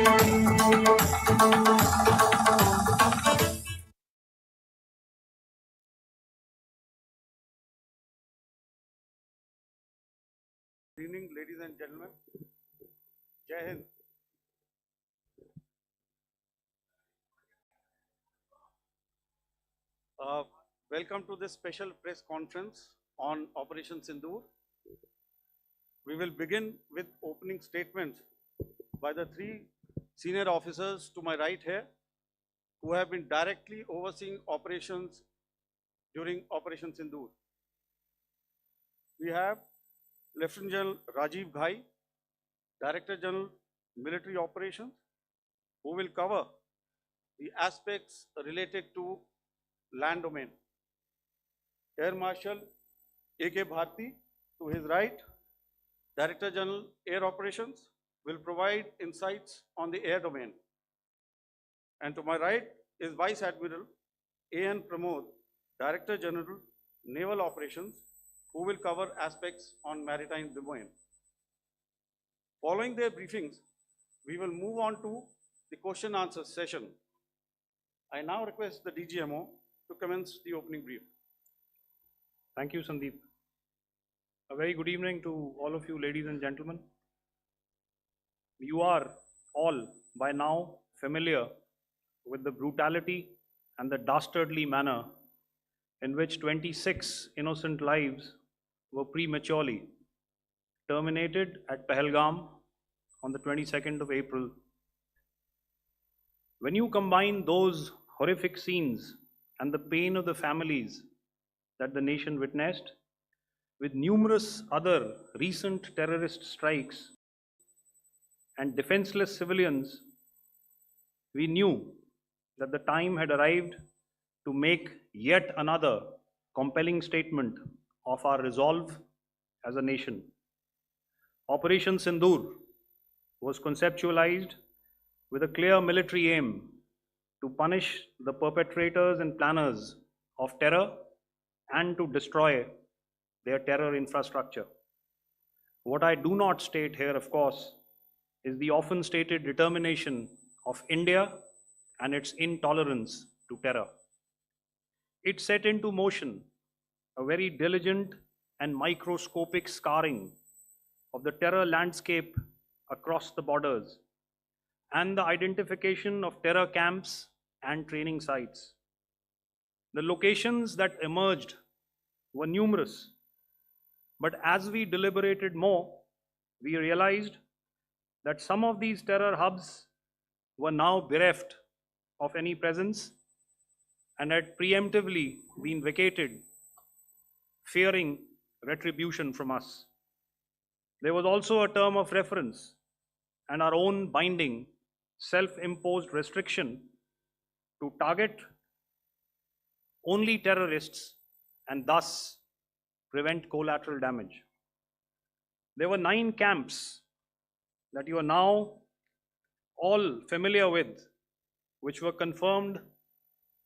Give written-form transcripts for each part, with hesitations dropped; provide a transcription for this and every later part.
Good evening, ladies and gentlemen. Jai Hind. Welcome to this special press conference on Operation Sindoor. We will begin with opening statements by the three senior officers to my right here, who have been directly overseeing operations during Operation Sindoor. We have Lieutenant General Rajiv Ghai, Director General Military Operations, who will cover the aspects related to land domain. Air Marshal A.K. Bharti, to his right, Director General Air Operations, will provide insights on the air domain. And to my right is Vice Admiral A.N. Pramod, Director General Naval Operations, who will cover aspects on maritime domain. Following their briefings, we will move on to the question answer session. I now request the DGMO to commence the opening brief. Thank you, Sandeep. A very good evening to all of you, ladies and gentlemen. You are all by now familiar with the brutality and the dastardly manner in which 26 innocent lives were prematurely terminated at Pahalgam on the 22nd of April. When you combine those horrific scenes and the pain of the families that the nation witnessed with numerous other recent terrorist strikes and defenseless civilians, we knew that the time had arrived to make yet another compelling statement of our resolve as a nation. Operation Sindoor was conceptualized with a clear military aim to punish the perpetrators and planners of terror and to destroy their terror infrastructure. What I do not state here, of course, is the often stated determination of India and its intolerance to terror. It set into motion a very diligent and microscopic scarring of the terror landscape across the borders and the identification of terror camps and training sites. The locations that emerged were numerous, but as we deliberated more, we realized that some of these terror hubs were now bereft of any presence and had preemptively been vacated, fearing retribution from us. There was also a term of reference and our own binding, self-imposed restriction to target only terrorists and thus prevent collateral damage. There were 9 camps that you are now all familiar with, which were confirmed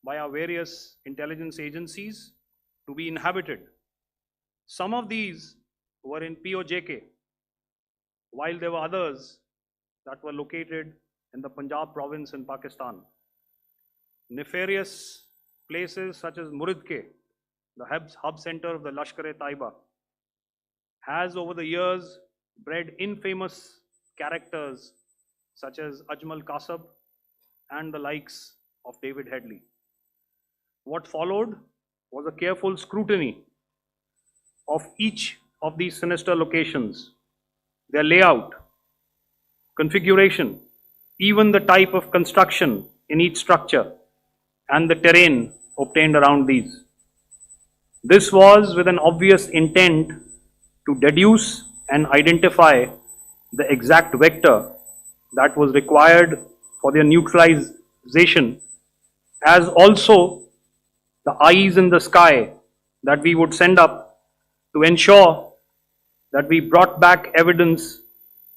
by our various intelligence agencies to be inhabited. Some of these were in POJK, while there were others that were located in the Punjab province in Pakistan. Nefarious places such as Muridke, the hub center of the Lashkar-e-Taiba, has over the years bred infamous characters such as Ajmal Kasab and the likes of David Headley. What followed was a careful scrutiny of each of these sinister locations, their layout, configuration, even the type of construction in each structure, and the terrain obtained around these. This was with an obvious intent to deduce and identify the exact vector that was required for their neutralization, as also the eyes in the sky that we would send up to ensure that we brought back evidence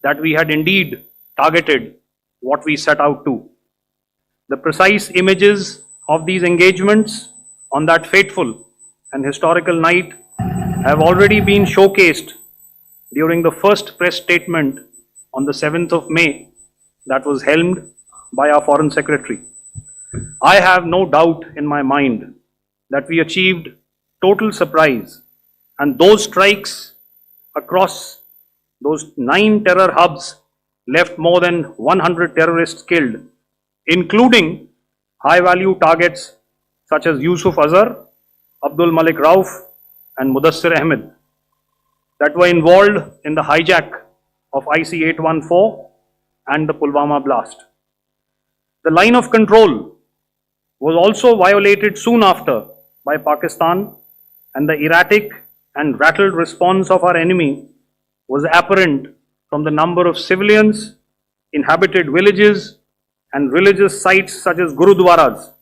that we had indeed targeted what we set out to. The precise images of these engagements on that fateful and historical night have already been showcased during the first press statement on the 7th of May that was helmed by our Foreign Secretary. I have no doubt in my mind that we achieved total surprise, and those strikes across those 9 terror hubs left more than 100 terrorists killed, including high-value targets such as Yusuf Azhar, Abdul Malik Rauf, and Mudassir Ahmed that were involved in the hijack of IC-814 and the Pulwama blast. The line of control was also violated soon after by Pakistan, and the erratic and rattled response of our enemy was apparent from the number of civilians, inhabited villages, and religious sites such as Gurudwaras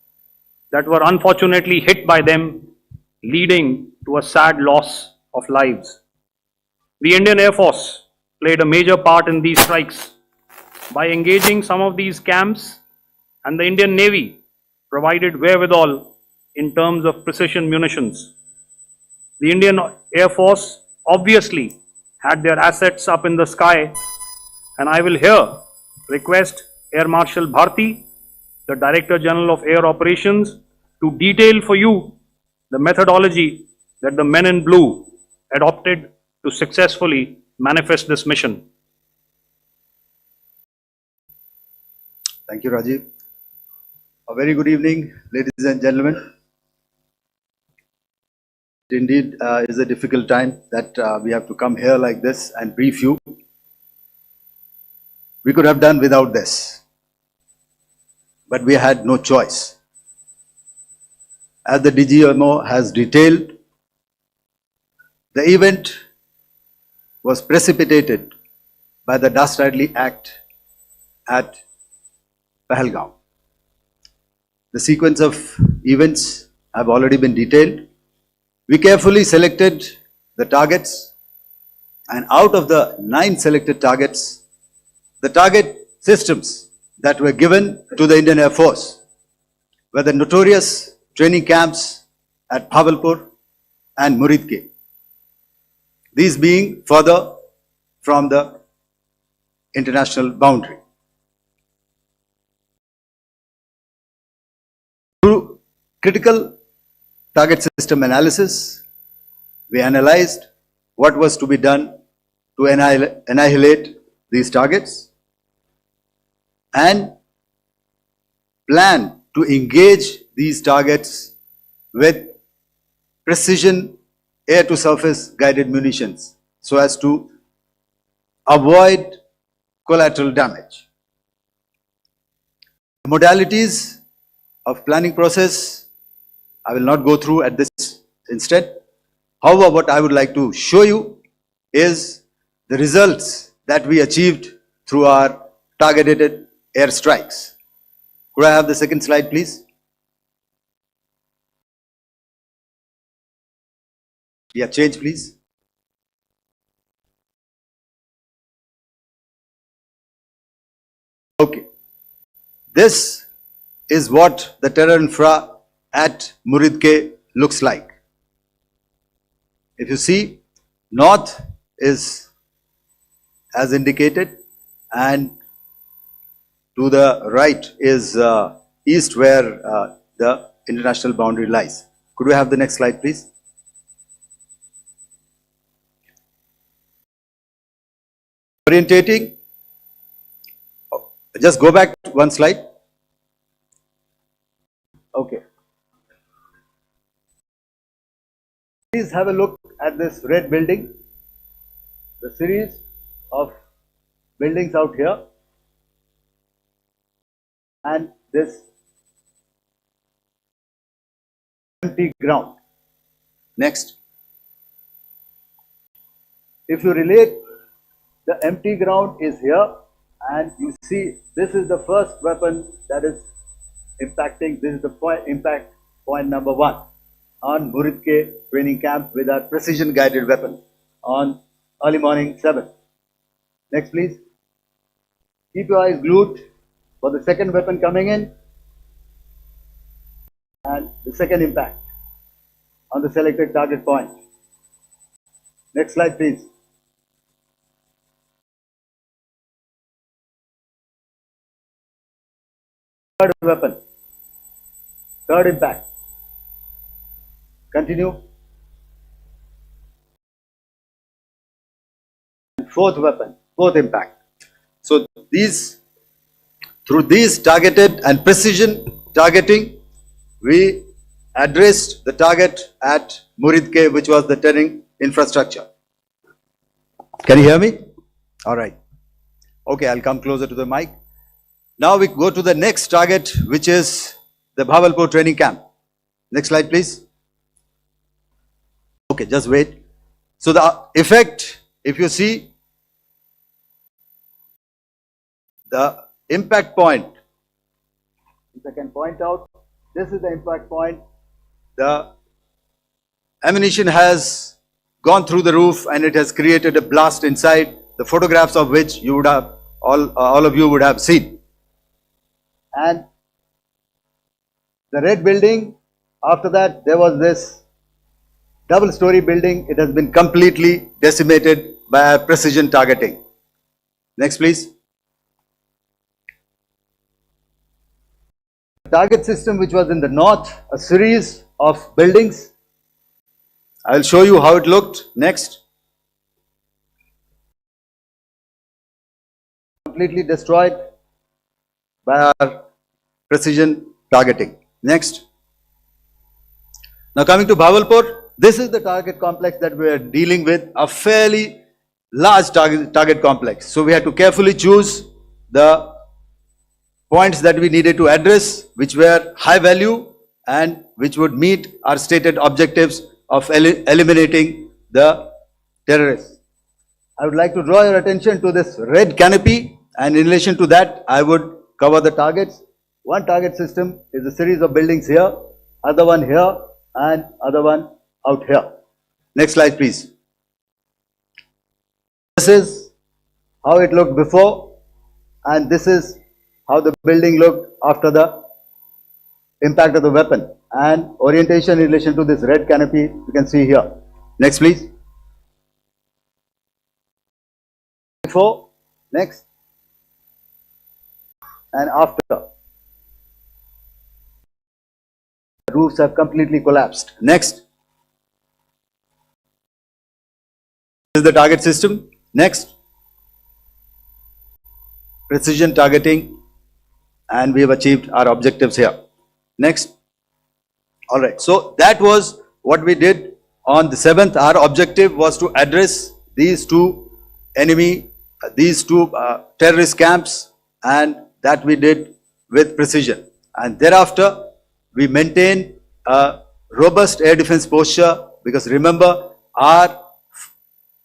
that were unfortunately hit by them, leading to a sad loss of lives. The Indian Air Force played a major part in these strikes by engaging some of these camps, and the Indian Navy provided wherewithal in terms of precision munitions. The Indian Air Force obviously had their assets up in the sky, and I will here request Air Marshal Bharti, the Director General of Air Operations, to detail for you the methodology that the men in blue adopted to successfully manifest this mission. Thank you, Rajiv. A very good evening, ladies and gentlemen. It indeed is a difficult time that we have to come here like this and brief you. We could have done without this, but we had no choice. As the DGMO has detailed, the event was precipitated by the dastardly act at Pahalgam. The sequence of events have already been detailed. We carefully selected the targets, and out of the 9 selected targets, the target systems that were given to the Indian Air Force were the notorious training camps at Bhavalpur and Muridke, these being further from the international boundary. Through critical target system analysis, we analyzed what was to be done to annihilate these targets and plan to engage these targets with precision air-to-surface guided munitions so as to avoid collateral damage. The modalities of planning process I will not go through at this instant. However, what I would like to show you is the results that we achieved through our targeted airstrikes. Could I have the second slide, please? Yeah, change, please. Okay. This is what the terror infra at Muridke looks like. If you see, north is as indicated, and to the right is east, where the international boundary lies. Could we have the next slide, please? Orientating. Just go back one slide. Okay. Please have a look at this red building, the series of buildings out here, and this empty ground. Next. If you relate, the empty ground is here, and you see this is the first weapon that is impacting. This is the impact point number 1 on Muridke training camp with our precision guided weapon on early morning 7. Next, please. Keep your eyes glued for the second weapon coming in and the second impact on the selected target point. Next slide, please. Third weapon. Third impact. Continue. Fourth weapon. Fourth impact. So through these targeted and precision targeting, we addressed the target at Muridke, which was the turning infrastructure. Can you hear me? All right. Okay, I'll come closer to the mic. Now we go to the next target, which is the Bhavalpur training camp. Next slide, please. Okay, just wait. So the effect, if you see, the impact point, if I can point out, this is the impact point. The ammunition has gone through the roof and it has created a blast inside, the photographs of which you would have, all of you would have seen. And the red building, after that there was this double-story building. It has been completely decimated by precision targeting. Next, please. Target system, which was in the north, a series of buildings. I will show you how it looked. Next. Completely destroyed by our precision targeting. Next. Now coming to Bhavalpur, this is the target complex that we are dealing with, a fairly large target complex. So we had to carefully choose the points that we needed to address, which were high value and which would meet our stated objectives of eliminating the terrorists. I would like to draw your attention to this red canopy, and in relation to that, I would cover the targets. One target system is a series of buildings here, other one here, and other one out here. Next slide, please. This is how it looked before, and this is how the building looked after the impact of the weapon, and orientation in relation to this red canopy you can see here. Next, please. Before, next, and after. The roofs have completely collapsed. Next. This is the target system. Next. Precision targeting, and we have achieved our objectives here. Next. All right. So that was what we did on the 7th. Our objective was to address these two terrorist camps, and that we did with precision. And thereafter, we maintained a robust air defense posture, because remember, our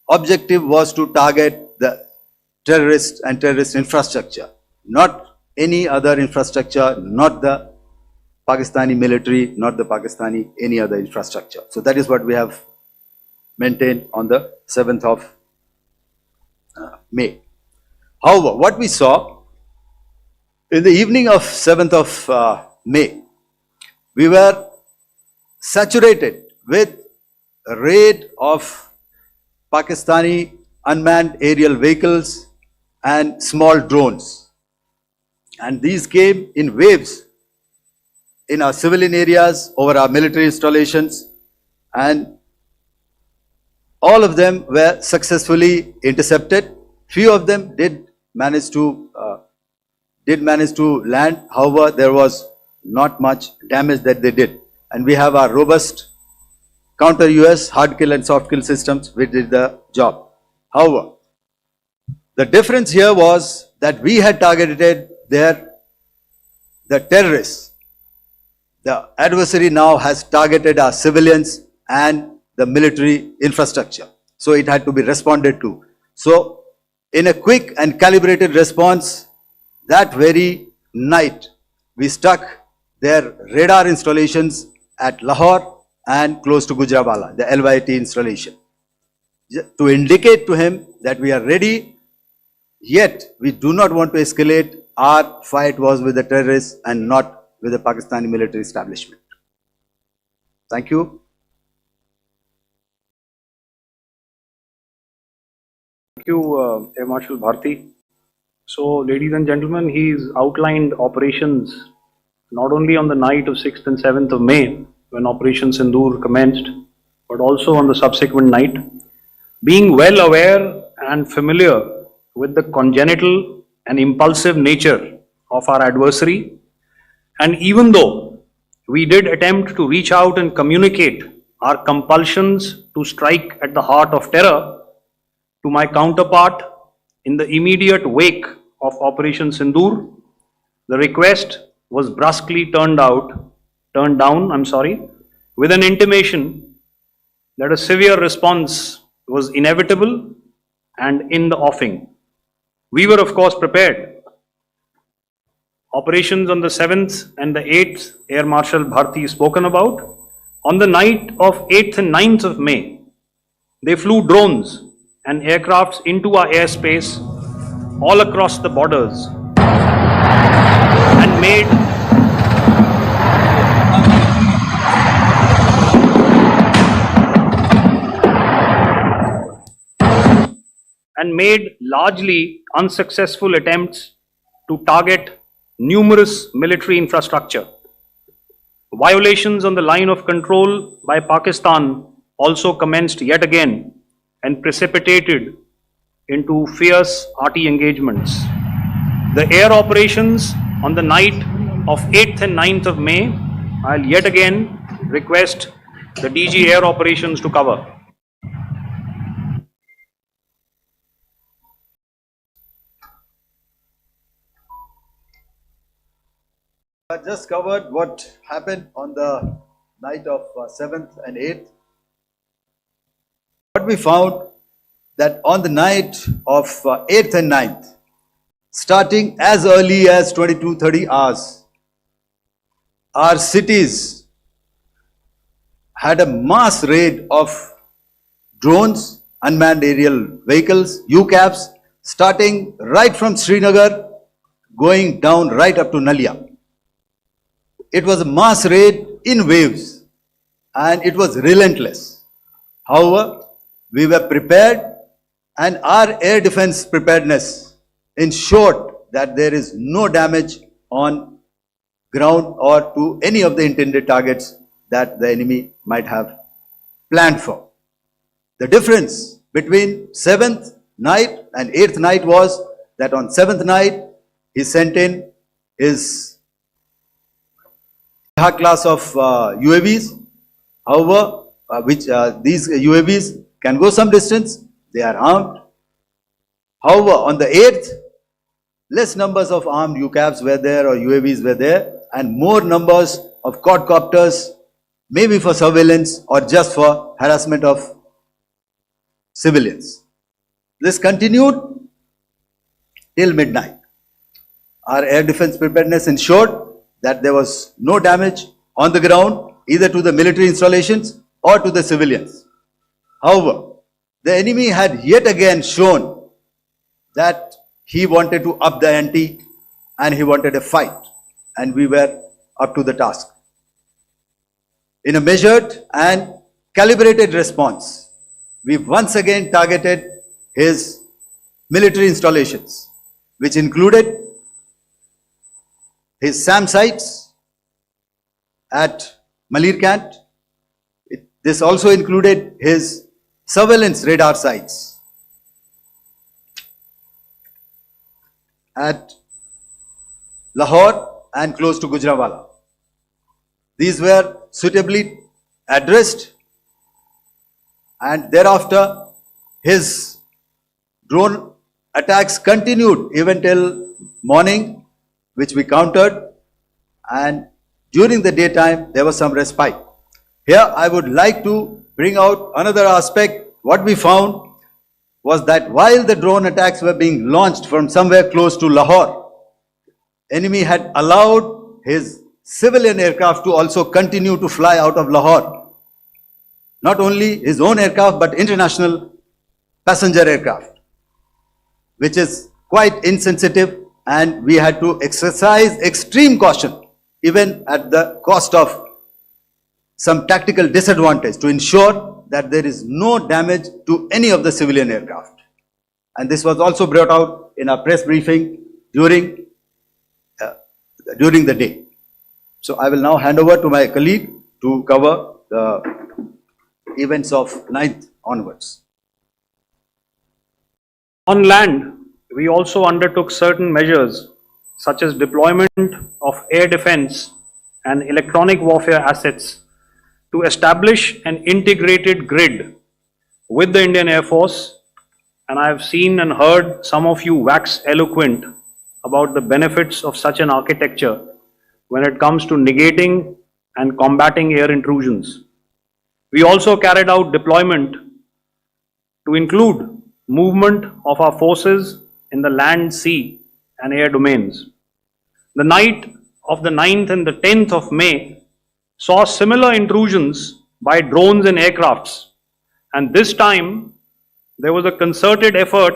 objective was to target the terrorists and terrorist infrastructure, not any other infrastructure, not the Pakistani military, not the Pakistani any other infrastructure. So that is what we have maintained on the 7th of May. However, what we saw in the evening of 7th of May, we were saturated with a raid of Pakistani unmanned aerial vehicles and small drones. And these came in waves in our civilian areas, over our military installations, and all of them were successfully intercepted. Few of them did manage to land. However, there was not much damage that they did. And we have our robust counter-US hard kill and soft kill systems which did the job. However, the difference here was that we had targeted the terrorists. The adversary now has targeted our civilians and the military infrastructure. So it had to be responded to. So in a quick and calibrated response, that very night, we struck their radar installations at Lahore and close to Gujranwala, the LYT installation, to indicate to him that we are ready, yet we do not want to escalate. Our fight was with the terrorists and not with the Pakistani military establishment. Thank you. Thank you, Air Marshal Bharti. So, ladies and gentlemen, he's outlined operations not only on the night of 6th and 7th of May, when Operation Sindoor commenced, but also on the subsequent night, being well aware and familiar with the congenital and impulsive nature of our adversary, and even though we did attempt to reach out and communicate our compulsions to strike at the heart of terror to my counterpart in the immediate wake of Operation Sindoor, the request was brusquely turned down, with an intimation that a severe response was inevitable and in the offing. We were, of course, prepared. Operations on the 7th and the 8th, Air Marshal Bharti spoken about. On the night of 8th and 9th of May, they flew drones and aircrafts into our airspace all across the borders and made largely unsuccessful attempts to target numerous military infrastructure. Violations on the line of control by Pakistan also commenced yet again and precipitated into fierce arty engagements. The air operations on the night of 8th and 9th of May, I'll yet again request the DG Air Operations to cover. I just covered what happened on the night of 7th and 8th. What we found that on the night of 8th and 9th, starting as early as 22:30 hours, our cities had a mass raid of drones, unmanned aerial vehicles, UCAVs, starting right from Srinagar, going down right up to Nalia. It was a mass raid in waves and it was relentless. However, we were prepared and our air defense preparedness ensured that there is no damage on ground or to any of the intended targets that the enemy might have planned for. The difference between 7th night and 8th night was that on 7th night, he sent in his class of UAVs, however, these UAVs can go some distance, they are armed. However, on the 8th, less numbers of armed UCAVs were there or UAVs were there and more numbers of quadcopters, maybe for surveillance or just for harassment of civilians. This continued till midnight. Our air defense preparedness ensured that there was no damage on the ground either to the military installations or to the civilians. However, the enemy had yet again shown that he wanted to up the ante and he wanted a fight, and we were up to the task. In a measured and calibrated response, we once again targeted his military installations, which included his SAM sites at Malirkant. This also included his surveillance radar sites at Lahore and close to Gujranwala. These were suitably addressed, and thereafter his drone attacks continued even till morning, which we countered, and during the daytime there was some respite. Here I would like to bring out another aspect. What we found was that while the drone attacks were being launched from somewhere close to Lahore, enemy had allowed his civilian aircraft to also continue to fly out of Lahore. Not only his own aircraft but international passenger aircraft, which is quite insensitive, and we had to exercise extreme caution even at the cost of some tactical disadvantage to ensure that there is no damage to any of the civilian aircraft. And this was also brought out in our press briefing during the day. So I will now hand over to my colleague to cover the events of 9th onwards. On land, we also undertook certain measures such as deployment of air defense and electronic warfare assets to establish an integrated grid with the Indian Air Force, and I have seen and heard some of you wax eloquent about the benefits of such an architecture when it comes to negating and combating air intrusions. We also carried out deployment to include movement of our forces in the land, sea and air domains. The night of the 9th and the 10th of May saw similar intrusions by drones and aircrafts, and this time there was a concerted effort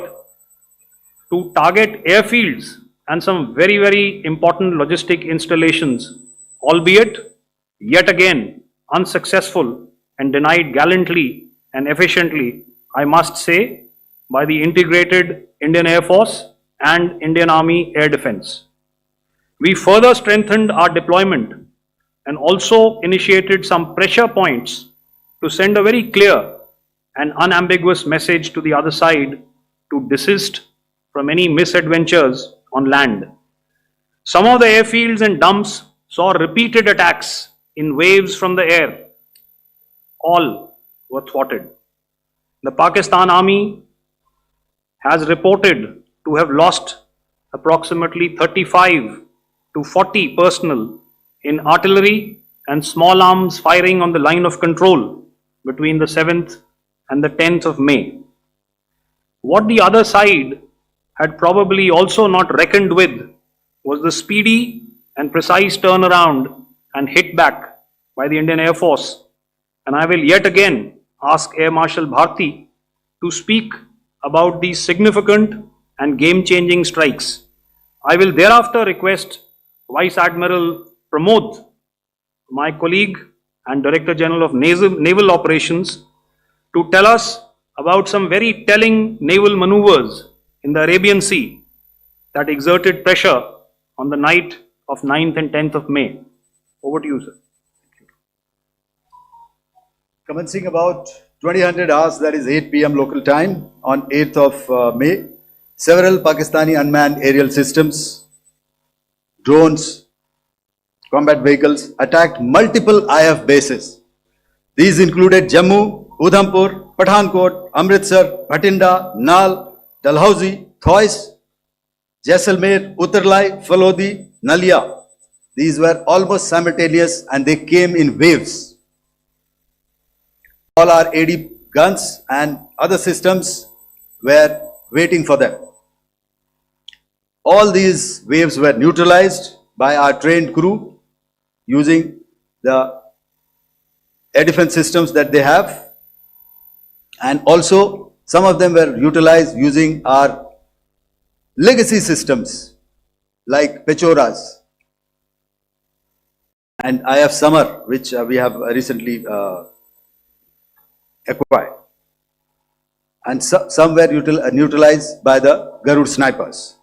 to target airfields and some very, very important logistic installations, albeit yet again unsuccessful and denied gallantly and efficiently, I must say, by the integrated Indian Air Force and Indian Army Air Defense. We further strengthened our deployment and also initiated some pressure points to send a very clear and unambiguous message to the other side to desist from any misadventures on land. Some of the airfields and dumps saw repeated attacks in waves from the air. All were thwarted. The Pakistan Army has reported to have lost approximately 35 to 40 personnel in artillery and small arms firing on the line of control between the 7th and the 10th of May. What the other side had probably also not reckoned with was the speedy and precise turnaround and hit back by the Indian Air Force. And I will yet again ask Air Marshal Bharti to speak about these significant and game-changing strikes. I will thereafter request Vice Admiral Pramod, my colleague and Director General of Naval Operations, to tell us about some very telling naval maneuvers in the Arabian Sea that exerted pressure on the night of 9th and 10th of May. Over to you, sir. Commencing about 2000 hours, that is 8 p.m. local time, on 8th of May, several Pakistani unmanned aerial systems, drones, combat vehicles attacked multiple IF bases. These included Jammu, Udhampur, Pathankot, Amritsar, Bhatinda, Nal, Dalhousie, Thois, Jaisalmer, Uttarlai, Falodi, Nalia. These were almost simultaneous and they came in waves. All our AD guns and other systems were waiting for them. All these waves were neutralized by our trained crew using the air defense systems that they have, and also some of them were utilized using our legacy systems like Pechoras and IF Summer, which we have recently acquired, and some were neutralized by the Garud snipers.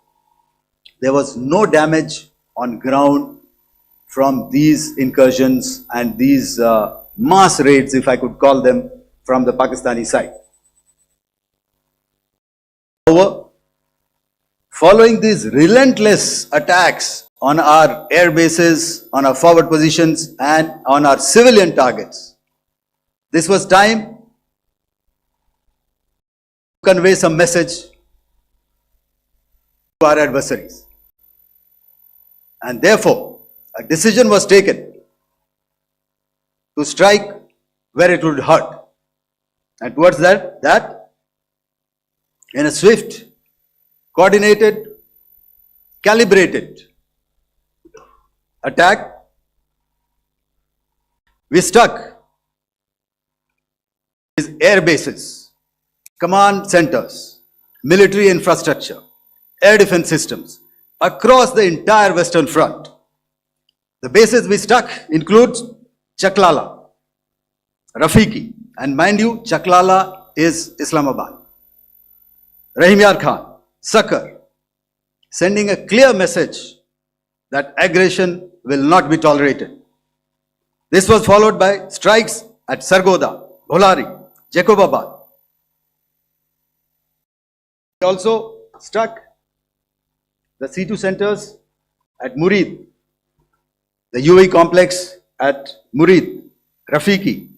There was no damage on ground from these incursions and these mass raids, if I could call them, from the Pakistani side. However, following these relentless attacks on our air bases, on our forward positions and on our civilian targets, this was time to convey some message to our adversaries. And therefore, a decision was taken to strike where it would hurt. And towards that, in a swift, coordinated, calibrated attack, we struck these air bases, command centers, military infrastructure, air defense systems across the entire Western Front. The bases we struck include Chaklala, Rafiki, and mind you, Chaklala is Islamabad, Rahim Yar Khan, Sakar, sending a clear message that aggression will not be tolerated. This was followed by strikes at Sargoda, Bholari, Jacobabad. We also struck the C2 centers at Murid, the UAE complex at Murid, Rafiki,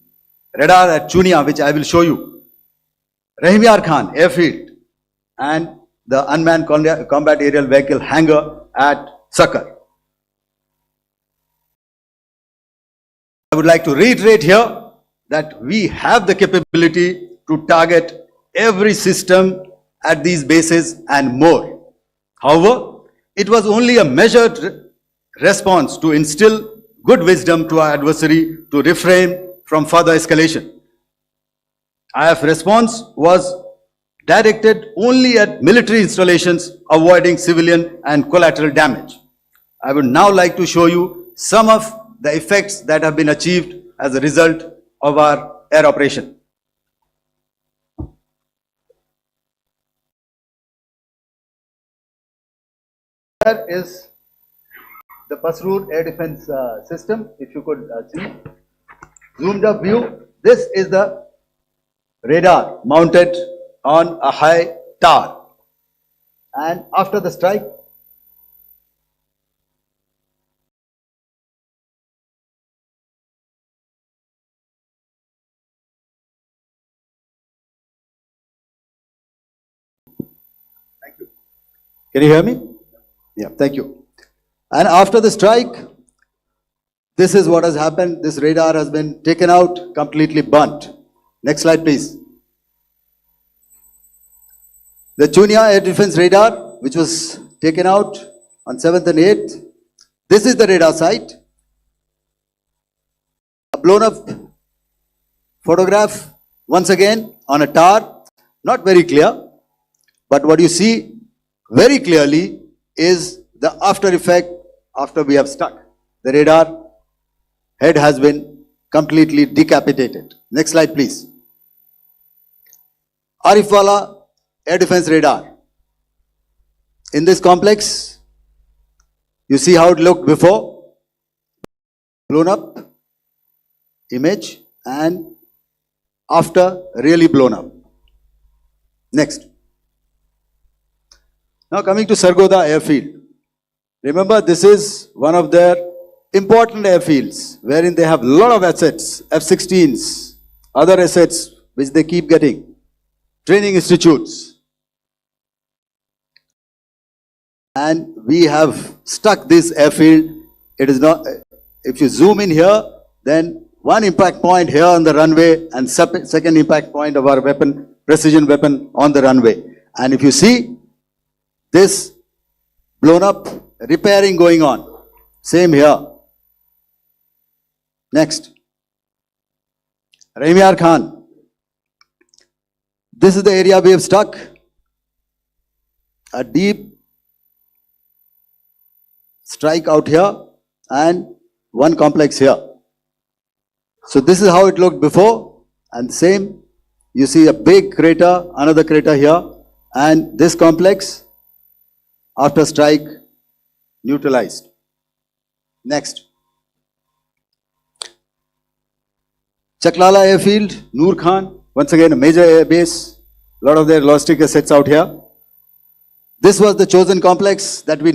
radar at Chunia, which I will show you, Rahim Yar Khan airfield, and the unmanned combat aerial vehicle hangar at Sakar. I would like to reiterate here that we have the capability to target every system at these bases and more. However, it was only a measured response to instill good wisdom to our adversary to refrain from further escalation. IF response was directed only at military installations, avoiding civilian and collateral damage. I would now like to show you some of the effects that have been achieved as a result of our air operation. Here is the Pasroor air defense system. If you could see, zoomed up view, this is the radar mounted on a high tower. And after the strike, thank you. Can you hear me? Yeah, thank you. And after the strike, this is what has happened. This radar has been taken out, completely burnt. Next slide, please. The Chunia air defense radar, which was taken out on 7th and 8th. This is the radar site. A blown up photograph, once again, on a tower. Not very clear, but what you see very clearly is the after effect after we have struck. The radar head has been completely decapitated. Next slide, please. Arifwala air defense radar. In this complex, you see how it looked before, blown up image, and after really blown up. Next. Now coming to Sargoda airfield. Remember, this is one of their important airfields wherein they have a lot of assets, F-16s, other assets which they keep getting, training institutes. And we have stuck this airfield. It is not, if you zoom in here, then one impact point here on the runway and second impact point of our weapon, precision weapon on the runway. And if you see this blown up, repairing going on. Same here. Next. Rahim Yar Khan. This is the area we have struck. A deep strike out here and one complex here. So this is how it looked before, and same. You see a big crater, another crater here, and this complex after strike neutralized. Next. Chaklala airfield, Noor Khan, once again a major air base, a lot of their logistic assets out here. This was the chosen complex that we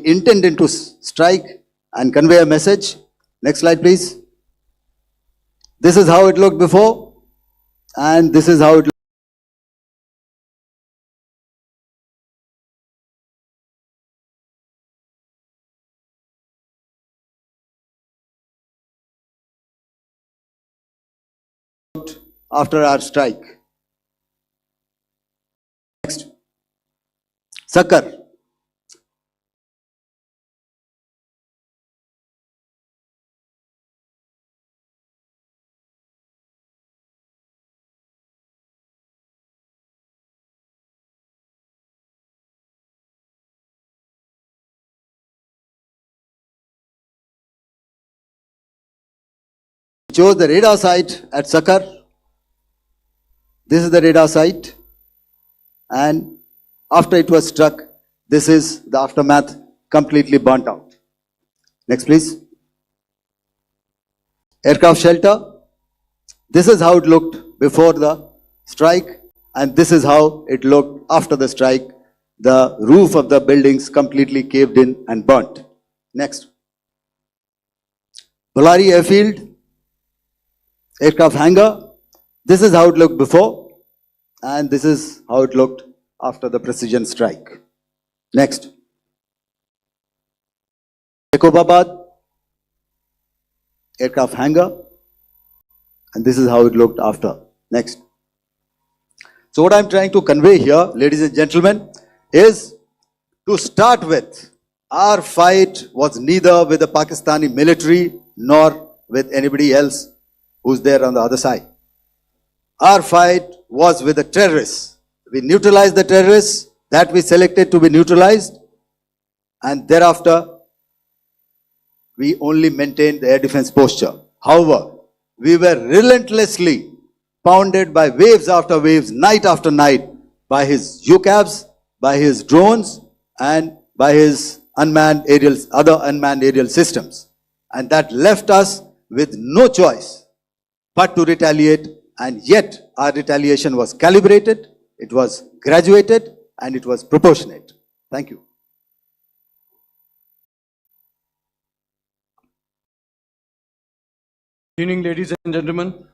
intended to strike and convey a message. Next slide, please. This is how it looked before, and this is how it looked after our strike. Next. Sakar. Chose the radar site at Sakar. This is the radar site, and after it was struck, this is the aftermath, completely burnt out. Next, please. aircraft shelter. This is how it looked before the strike, and this is how it looked after the strike. The roof of the buildings completely caved in and burnt. Next. Ballari Airfield, aircraft hangar. This is how it looked before, and this is how it looked after the precision strike. Next. Jacobabad, aircraft hangar, and this is how it looked after. Next. So what I'm trying to convey here, ladies and gentlemen, is to start with, our fight was neither with the Pakistani military nor with anybody else who's there on the other side. Our fight was with the terrorists. We neutralized the terrorists that we selected to be neutralized, and thereafter we only maintained the air defense posture. However, we were relentlessly pounded by waves after waves, night after night, by his UCAVs, by his drones, and by his other unmanned aerial systems. And that left us with no choice but to retaliate, and yet our retaliation was calibrated, it was graduated, and it was proportionate. Thank you. Good evening, ladies and gentlemen.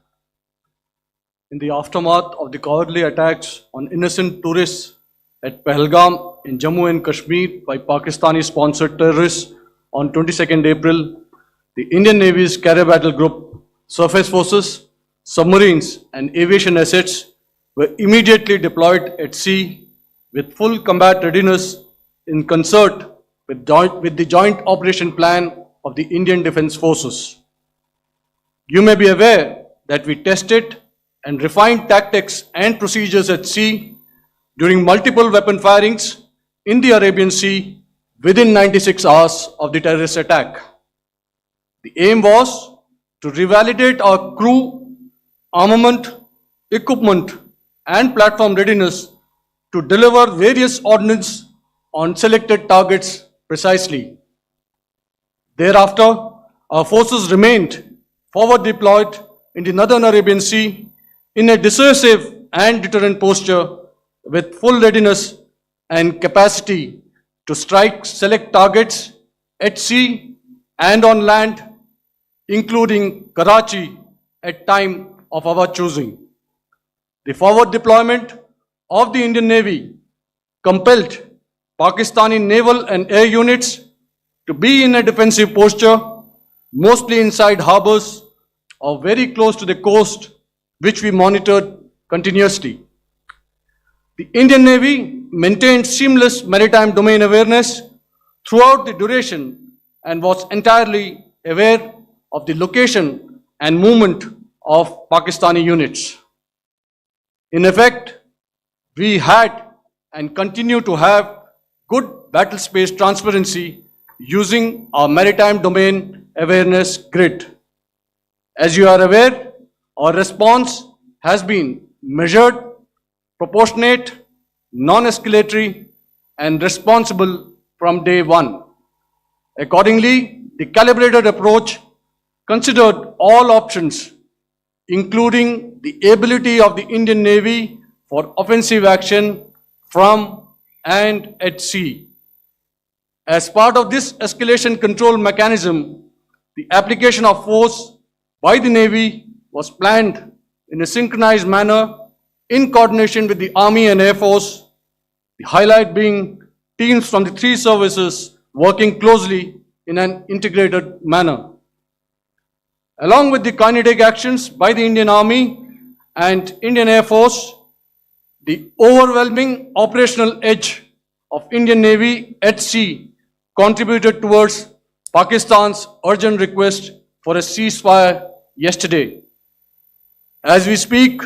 In the aftermath of the cowardly attacks on innocent tourists at Pahalgam in Jammu and Kashmir by Pakistani-sponsored terrorists on 22nd April, the Indian Navy's Carrier Battle Group, surface forces, submarines and aviation assets were immediately deployed at sea with full combat readiness in concert with the Joint Operation Plan of the Indian Defence Forces. You may be aware that we tested and refined tactics and procedures at sea during multiple weapon firings in the Arabian Sea within 96 hours of the terrorist attack. The aim was to revalidate our crew, armament, equipment and platform readiness to deliver various ordnance on selected targets precisely. Thereafter, our forces remained forward deployed in the Northern Arabian Sea in a dissuasive and deterrent posture with full readiness and capacity to strike select targets at sea and on land, including Karachi at time of our choosing. The forward deployment of the Indian Navy compelled Pakistani naval and air units to be in a defensive posture, mostly inside harbors or very close to the coast, which we monitored continuously. The Indian Navy maintained seamless maritime domain awareness throughout the duration and was entirely aware of the location and movement of Pakistani units. In effect, we had and continue to have good battle space transparency using our maritime domain awareness grid. As you are aware, our response has been measured, proportionate, non-escalatory, and responsible from day one. Accordingly, the calibrated approach considered all options, including the ability of the Indian Navy for offensive action from and at sea. As part of this escalation control mechanism, the application of force by the Navy was planned in a synchronized manner in coordination with the Army and Air Force, the highlight being teams from the three services working closely in an integrated manner. Along with the kinetic actions by the Indian Army and Indian Air Force, the overwhelming operational edge of Indian Navy at sea contributed towards Pakistan's urgent request for a ceasefire yesterday. As we speak,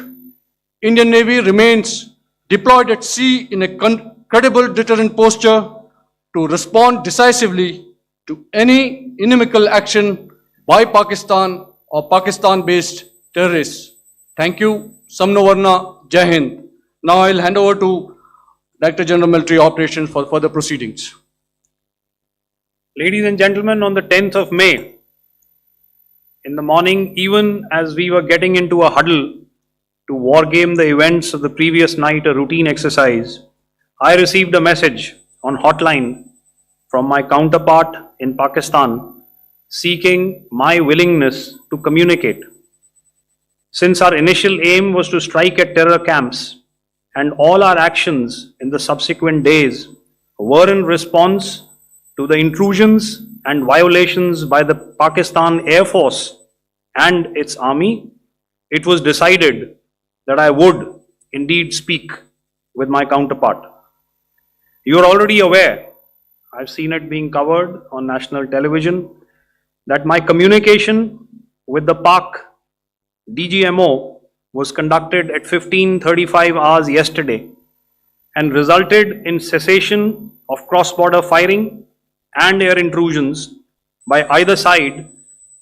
Indian Navy remains deployed at sea in a credible deterrent posture to respond decisively to any inimical action by Pakistan or Pakistan-based terrorists. Thank you. Samno Varna, Jai Hind. Now I'll hand over to Director General Military Operations for further proceedings. Ladies and gentlemen, on the 10th of May, in the morning, even as we were getting into a huddle to wargame the events of the previous night, a routine exercise, I received a message on hotline from my counterpart in Pakistan seeking my willingness to communicate. Since our initial aim was to strike at terror camps, and all our actions in the subsequent days were in response to the intrusions and violations by the Pakistan Air Force and its army, it was decided that I would indeed speak with my counterpart. You are already aware, I've seen it being covered on national television, that my communication with the Pak DGMO was conducted at 15:35 hours yesterday and resulted in cessation of cross-border firing and air intrusions by either side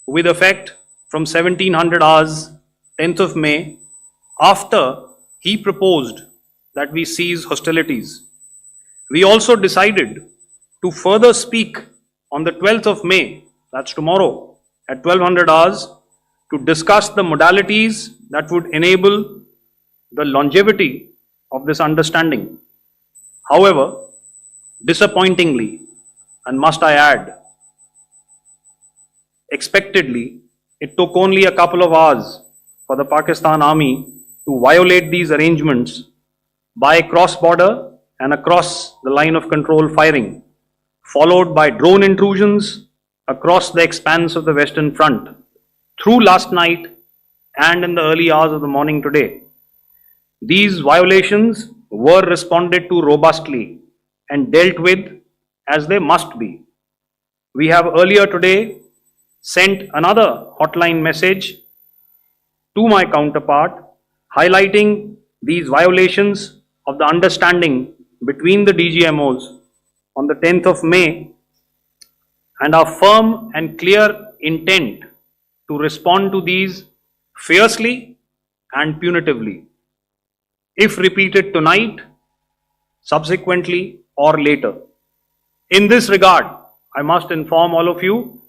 with effect from 1700 hours 10th of May, after he proposed that we cease hostilities. We also decided to further speak on the 12th of May, that's tomorrow, at 1200 hours, to discuss the modalities that would enable the longevity of this understanding. However, disappointingly, and must I add, expectedly, it took only a couple of hours for the Pakistan Army to violate these arrangements by cross-border and across the line of control firing, followed by drone intrusions across the expanse of the Western Front through last night and in the early hours of the morning today. These violations were responded to robustly and dealt with as they must be. We have earlier today sent another hotline message to my counterpart highlighting these violations of the understanding between the DGMOs on the 10th of May and our firm and clear intent to respond to these fiercely and punitively, if repeated tonight, subsequently, or later. In this regard, I must inform all of you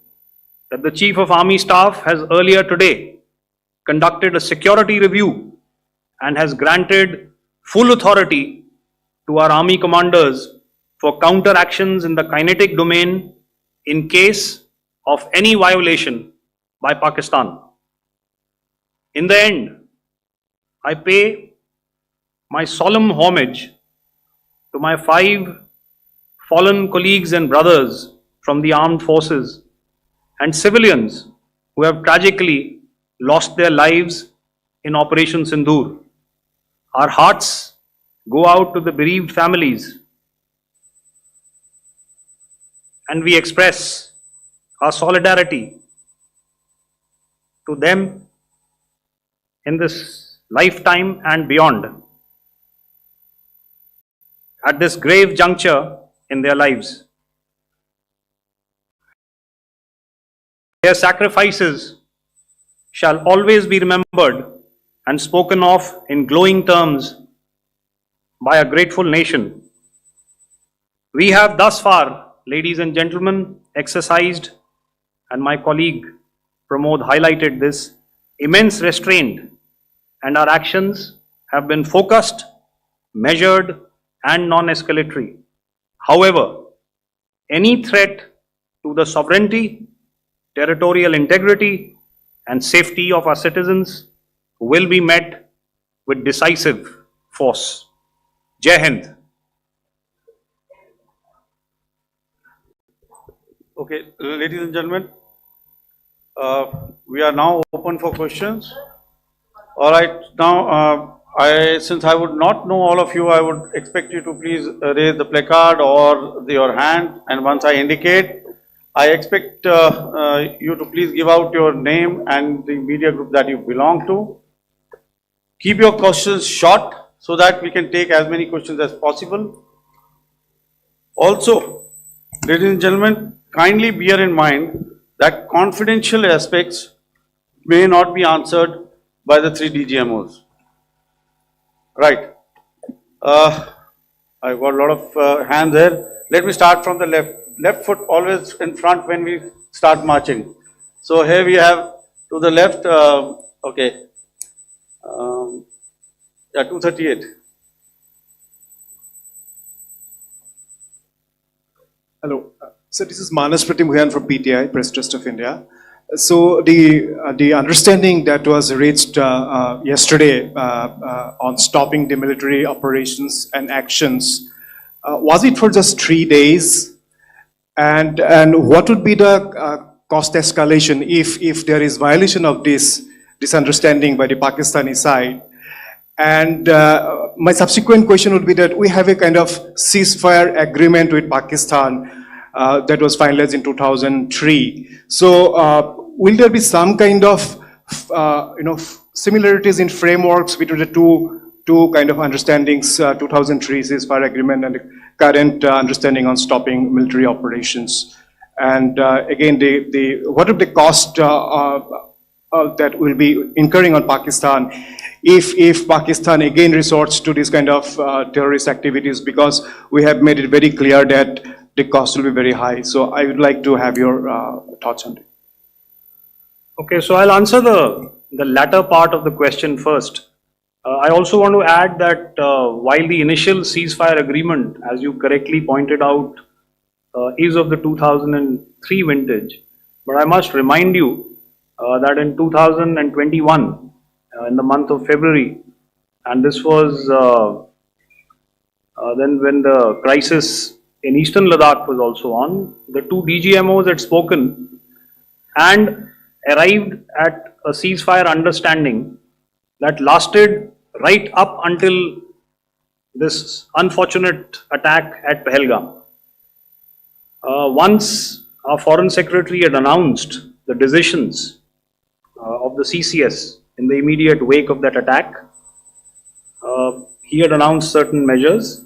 that the Chief of Army Staff has earlier today conducted a security review and has granted full authority to our Army commanders for counter actions in the kinetic domain in case of any violation by Pakistan. In the end, I pay my solemn homage to my 5 fallen colleagues and brothers from the armed forces and civilians who have tragically lost their lives in Operation Sindoor. Our hearts go out to the bereaved families, and we express our solidarity to them in this lifetime and beyond, at this grave juncture in their lives. Their sacrifices shall always be remembered and spoken of in glowing terms by a grateful nation. We have thus far, ladies and gentlemen, exercised, and my colleague Pramod highlighted this, immense restraint, and our actions have been focused, measured, and non-escalatory. However, any threat to the sovereignty, territorial integrity, and safety of our citizens will be met with decisive force. Jai Hind. Okay, ladies and gentlemen, we are now open for questions. All right, now since I would not know all of you, I would expect you to please raise the placard or your hand, and once I indicate, I expect you to please give out your name and the media group that you belong to. Keep your questions short so that we can take as many questions as possible. Also, ladies and gentlemen, kindly bear in mind that confidential aspects may not be answered by the 3 DGMOs. Right. I've got a lot of hands there. Let me start from the left. Left foot always in front when we start marching. So here we have To the left, okay. Yeah, 238. Hello. So this is Manas Pratimhuyan from PTI, Press Trust of India. So the understanding that was reached yesterday on stopping the military operations and actions, was it for just 3 days? And what would be the cost escalation if there is violation of this understanding by the Pakistani side? And my subsequent question would be that we have a kind of ceasefire agreement with Pakistan that was finalized in 2003. So will there be some kind of similarities in frameworks between the two kind of understandings, 2003 ceasefire agreement and the current understanding on stopping military operations? And again, what would the cost that will be incurring on Pakistan if Pakistan again resorts to this kind of terrorist activities, because we have made it very clear that the cost will be very high. So I would like to have your thoughts on it. Okay, so I'll answer the latter part of the question first. I also want to add that while the initial ceasefire agreement, as you correctly pointed out, is of the 2003 vintage, but I must remind you that in 2021, in the month of February, and this was then when the crisis in eastern Ladakh was also on, the two DGMOs had spoken and arrived at a ceasefire understanding that lasted right up until this unfortunate attack at Pahalgam. Once our Foreign Secretary had announced the decisions of the CCS in the immediate wake of that attack, he had announced certain measures,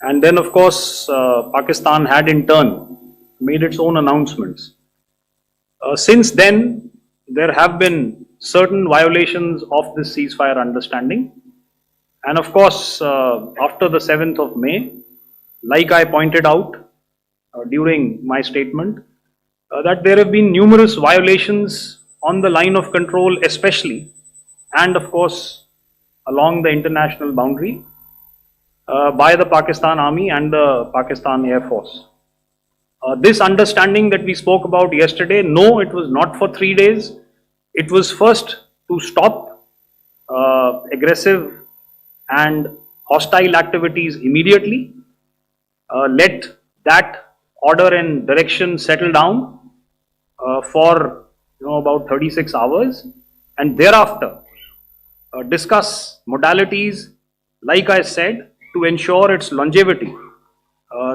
and then of course Pakistan had in turn made its own announcements. Since then, there have been certain violations of this ceasefire understanding, and of course after the 7th of May, like I pointed out during my statement, that there have been numerous violations on the line of control especially, and of course along the international boundary by the Pakistan Army and the Pakistan Air Force. This understanding that we spoke about yesterday, no, it was not for 3 days. It was first to stop aggressive and hostile activities immediately, let that order and direction settle down for about 36 hours, and thereafter discuss modalities, like I said, to ensure its longevity.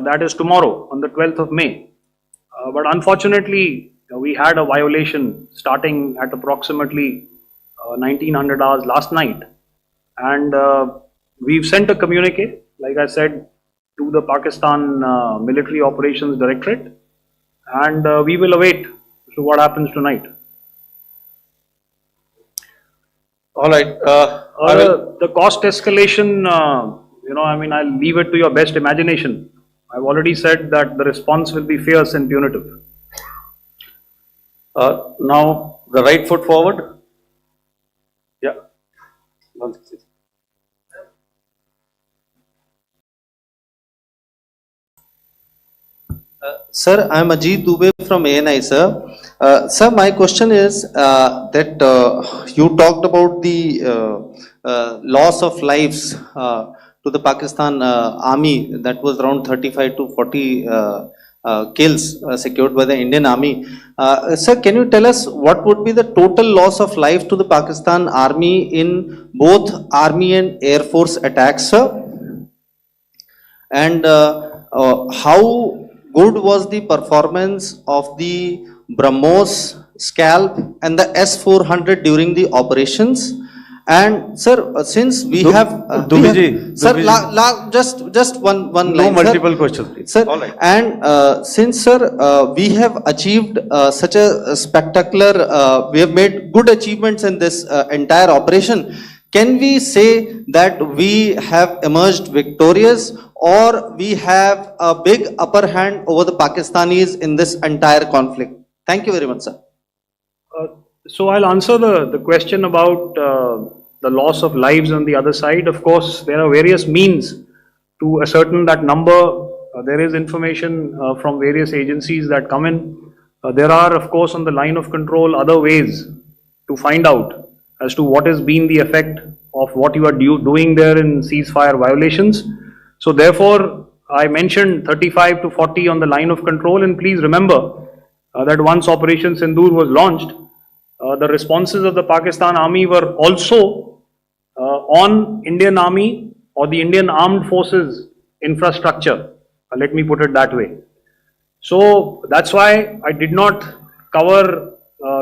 That is tomorrow on the 12th of May. But unfortunately, we had a violation starting at approximately 1900 hours last night, and we've sent a communique, like I said, to the Pakistan Military Operations Directorate, and we will await what happens tonight. All right. The cost escalation, I'll leave it to your best imagination. I've already said that the response will be fierce and punitive. Now, the right foot forward. Yeah. Sir, I am Ajit Dubey from ANI, sir. Sir, my question is that you talked about the loss of lives to the Pakistan army, that was around 35 to 40 kills secured by the Indian army. Sir, can you tell us what would be the total loss of life to the Pakistan army in both army and air force attacks, sir? And how good was the performance of the BrahMos, Scalp and the S-400 during the operations? And sir, since we just one line. No multiple questions, please. Sir, all right. And since sir, we have achieved such a spectacular, we have made good achievements in this entire operation, can we say that we have emerged victorious, or we have a big upper hand over the Pakistanis in this entire conflict? Thank you very much, sir. So I'll answer the question about the loss of lives on the other side. Of course, there are various means to ascertain that number. There is information from various agencies that come in. There are, of course, on the line of control, other ways to find out as to what has been the effect of what you are doing there in ceasefire violations. So therefore, I mentioned 35 to 40 on the line of control, and please remember that once Operation Sindoor was launched, the responses of the Pakistan Army were also on Indian Army or the Indian Armed Forces infrastructure. Let me put it that way. So that's why I did not cover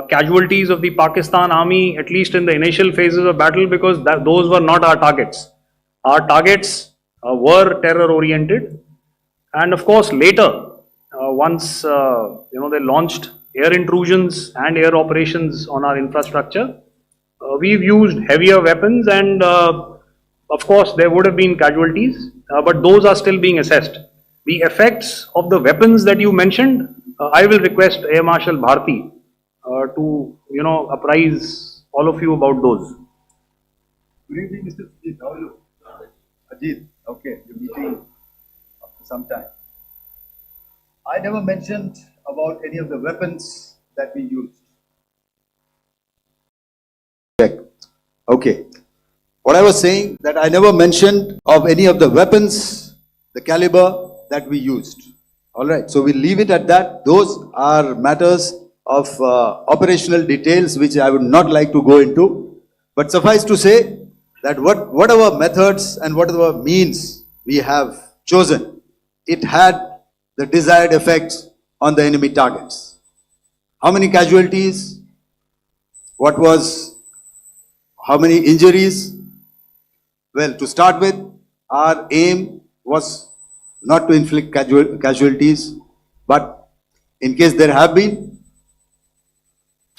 casualties of the Pakistan Army, at least in the initial phases of battle, because those were not our targets. Our targets were terror oriented, and of course later, once they launched air intrusions and air operations on our infrastructure, we've used heavier weapons, and of course there would have been casualties, but those are still being assessed. The effects of the weapons that you mentioned, I will request Air Marshal Bharti to apprise all of you about those. Good evening, Mr. Ajit. How are you? Ajit, okay, you're meeting after some time. I never mentioned about any of the weapons that we used. Okay. What I was saying, that I never mentioned of any of the weapons, the caliber that we used. All right, so we'll leave it at that. Those are matters of operational details which I would not like to go into. But suffice to say that whatever methods and whatever means we have chosen, it had the desired effects on the enemy targets. How many casualties? How many injuries? Well, to start with, our aim was not to inflict casualties, but in case there have been,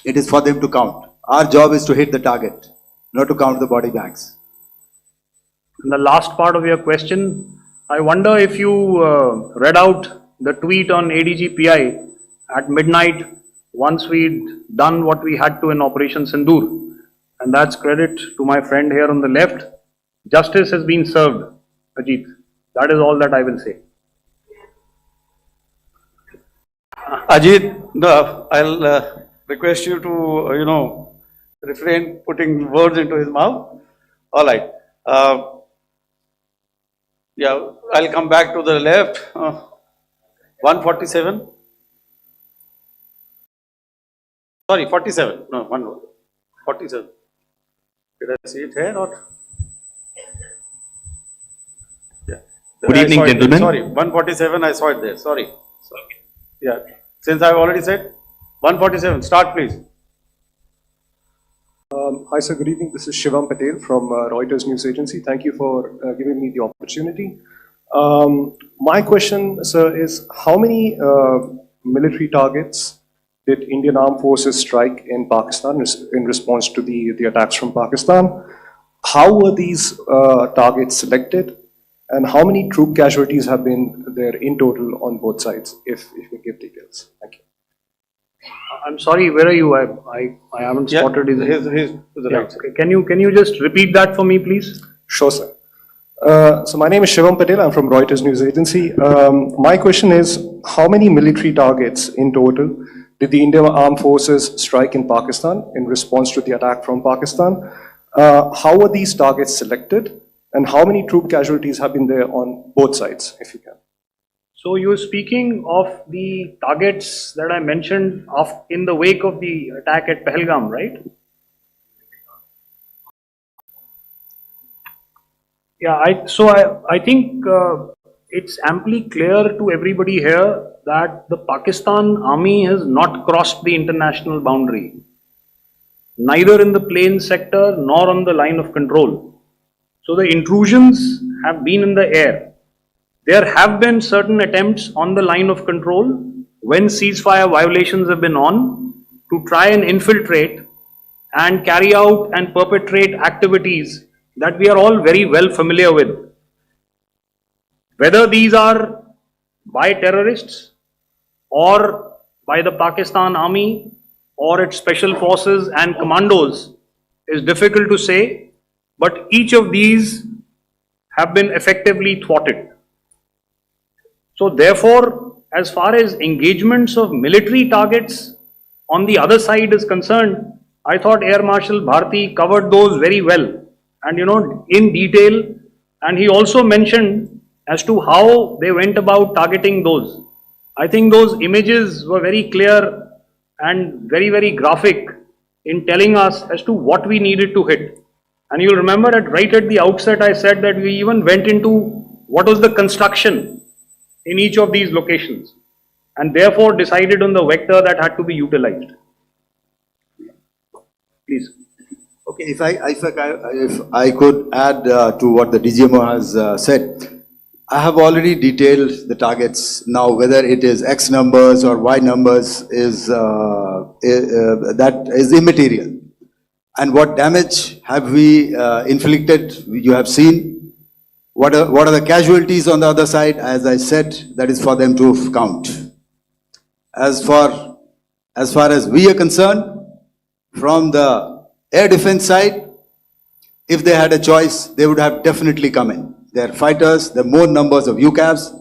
it is for them to count. Our job is to hit the target, not to count the body bags. And the last part of your question, I wonder if you read out the tweet on ADGPI at midnight once we'd done what we had to in Operation Sindoor. And that's credit to my friend here on the left. Justice has been served, Ajit. That is all that I will say. Ajit, I'll request you to, refrain putting words into his mouth. All right. Yeah, I'll come back to the left. 147. Sorry, 47. No, 47. Did I see it here or? Yeah. Good evening, gentlemen. Sorry, 147. I saw it there. Sorry. Yeah. Since I've already said 147. Start, please. Hi, sir. Good evening. This is Shivam Patel from Reuters News Agency. Thank you for giving me the opportunity. My question, sir, is how many military targets did Indian Armed Forces strike in Pakistan in response to the attacks from Pakistan? How were these targets selected? And how many troop casualties have been there in total on both sides, if you can give details? Thank you. I'm sorry, where are you? I haven't spotted his. His to the right. Okay. Can you just repeat that for me, please? Sure, sir. So my name is Shivam Patel. I'm from Reuters News Agency. My question is, how many military targets in total did the Indian Armed Forces strike in Pakistan in response to the attack from Pakistan? How were these targets selected? And how many troop casualties have been there on both sides, if you can? So you're speaking of the targets that I mentioned in the wake of the attack at Pahalgam, right? Yeah, I think it's amply clear to everybody here that the Pakistan Army has not crossed the international boundary, neither in the plain sector nor on the line of control. So the intrusions have been in the air. There have been certain attempts on the line of control when ceasefire violations have been on to try and infiltrate and carry out and perpetrate activities that we are all very well familiar with. Whether these are by terrorists or by the Pakistan Army or its special forces and commandos is difficult to say, but each of these have been effectively thwarted. So therefore, as far as engagements of military targets on the other side is concerned, I thought Air Marshal Bharti covered those very well and in detail, and he also mentioned as to how they went about targeting those. I think those images were very clear and very, very graphic in telling us as to what we needed to hit. And you'll remember right at the outset, I said that we even went into what was the construction in each of these locations and therefore decided on the vector that had to be utilized. Please. Okay, if I could add to what the DGMO has said, I have already detailed the targets. Now, whether it is X numbers or Y numbers is that is immaterial. And what damage have we inflicted? You have seen. What are the casualties on the other side? As I said, that is for them to count. As far as we are concerned, from the air defense side, if they had a choice, they would have definitely come in. They are fighters, there are more numbers of UCAVs.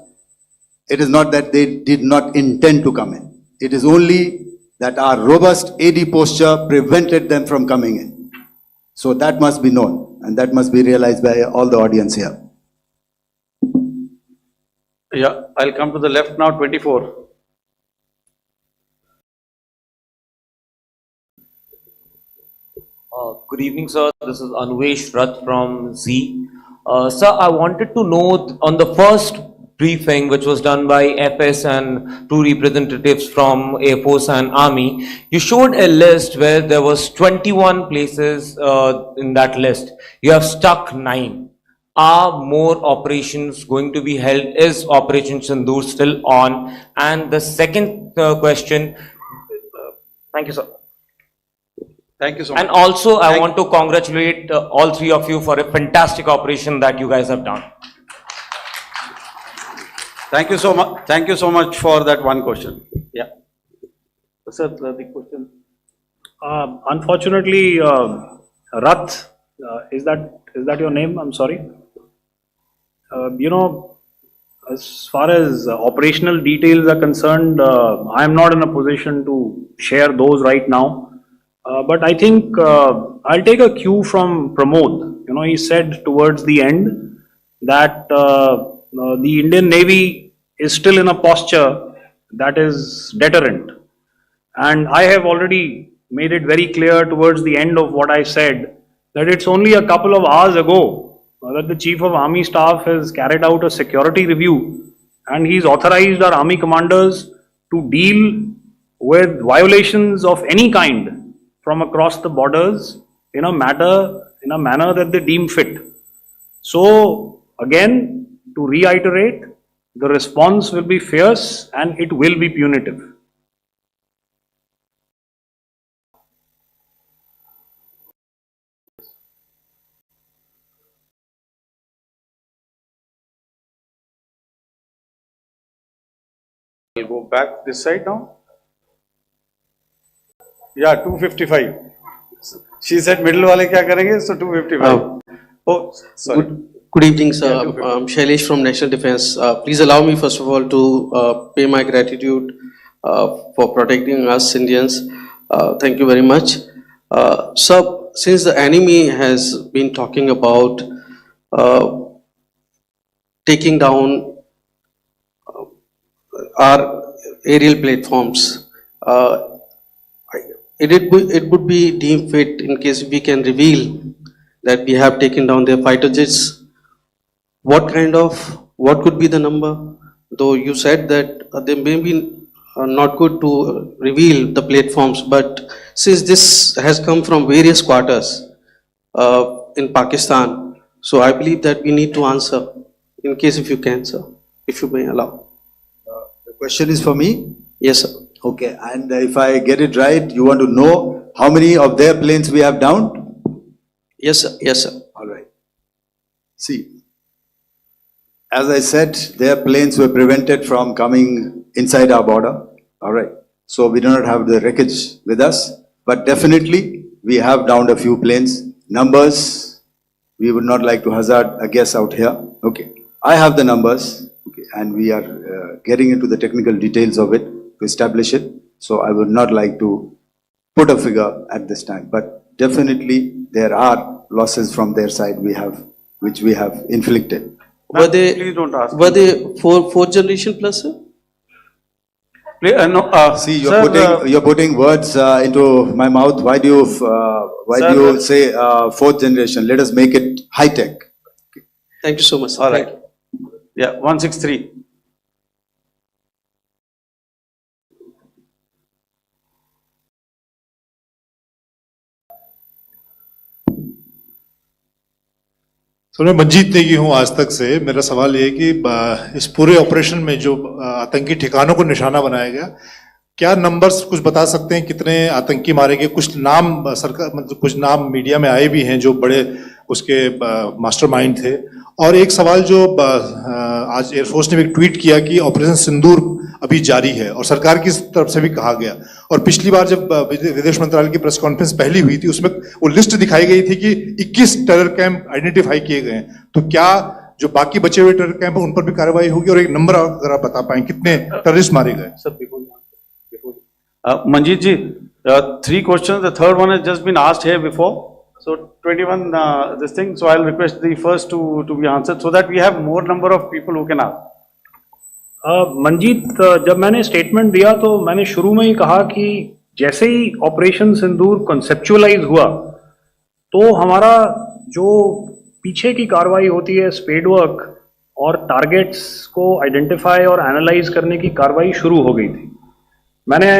It is not that they did not intend to come in. It is only that our robust AD posture prevented them from coming in. So that must be known and that must be realized by all the audience here. Yeah, I'll come to the left now, 24. Good evening, sir. This is Anuvesh Rath from Z. Sir, I wanted to know on the first briefing, which was done by FS and two representatives from Air Force and Army, you showed a list where there was 21 places in that list. You have stuck 9. Are more operations going to be held? Is Operation Sindoor still on? And the second question, thank you, sir. Thank you so much. And also, I want to congratulate all three of you for a fantastic operation that you guys have done. Thank you so much. Thank you so much for that one question. Yeah. Sir, the question. Unfortunately, Rath, is that your name? I'm sorry. As far as operational details are concerned, I am not in a position to share those right now. But I think I'll take a cue from Pramod. He said towards the end that the Indian Navy is still in a posture that is deterrent. And I have already made it very clear towards the end of what I said that it's only a couple of hours ago that the Chief of Army Staff has carried out a security review and he's authorized our army commanders to deal with violations of any kind from across the borders in a manner that they deem fit. So again, to reiterate, the response will be fierce and it will be punitive. I'll go back this side now. Yeah, 255. She said middle wale kya karenge? So 255. Oh, sorry. Good evening, sir. I'm Shailesh from National Defense. Please allow me, first of all, to pay my gratitude for protecting us Indians. Thank you very much. Sir, since the enemy has been talking about taking down our aerial platforms, it would be deemed fit in case we can reveal that we have taken down their fighter jets. What could be the number? Though you said that they may be not good to reveal the platforms, but since this has come from various quarters in Pakistan, so I believe that we need to answer, in case if you can, sir, if you may allow. The question is for me? Yes, sir. Okay, and if I get it right, you want to know how many of their planes we have downed? Yes, sir. Yes, sir. All right. See, as I said, their planes were prevented from coming inside our border. All right. so we do not have the wreckage with us. But definitely, we have downed a few planes. Numbers, we would not like to hazard a guess out here. Okay, I have the numbers, okay, and we are getting into the technical details of it to establish it. So I would not like to put a figure at this time, but definitely there are losses from their side which we have inflicted. Ma'am, please don't ask. Were they fourth generation plus, sir? See, sir, you're putting words into my mouth. Why do you Sir, say fourth generation? Let us make it high tech. Thank you so much, sir. all Thank right. you. Yeah, 163. तो मैं मंजीत नेगी हूँ आज तक से। मेरा सवाल ये है कि इस पूरे ऑपरेशन में जो आतंकी ठिकानों को निशाना बनाया गया, क्या नंबर्स कुछ बता सकते हैं कितने आतंकी मारे गए? कुछ नाम सरकार, मतलब कुछ नाम मीडिया में आए भी हैं जो बड़े उसके मास्टरमाइंड थे। और एक सवाल जो आज एयरफोर्स ने भी ट्वीट किया कि ऑपरेशन सिंदूर अभी जारी है और सरकार की तरफ से भी कहा गया। और पिछली बार जब विदेश मंत्रालय की प्रेस कॉन्फ्रेंस पहली हुई थी उसमें वो लिस्ट दिखाई गई थी कि 21 टेरर कैंप आइडेंटिफाई किए गए हैं। तो क्या जो बाकी बचे हुए टेरर कैंप हैं उन पर भी कार्रवाई होगी? और एक नंबर अगर आप बता पाएं कितने टेररिस्ट मारे गए? Manjeet ji, 3 questions. The third one has just been asked here before. So 21 this thing. So I'll request the first to be answered so that we have more number of people who can ask. Manjeet, जब मैंने statement दिया तो मैंने शुरू में ही कहा कि जैसे ही ऑपरेशन सिंदूर कॉन्सेप्चुअलाइज हुआ तो हमारा जो पीछे की कार्रवाई होती है, स्पेड वर्क और टारगेट्स को आइडेंटिफाई और एनालाइज करने की कार्रवाई शुरू हो गई थी। मैंने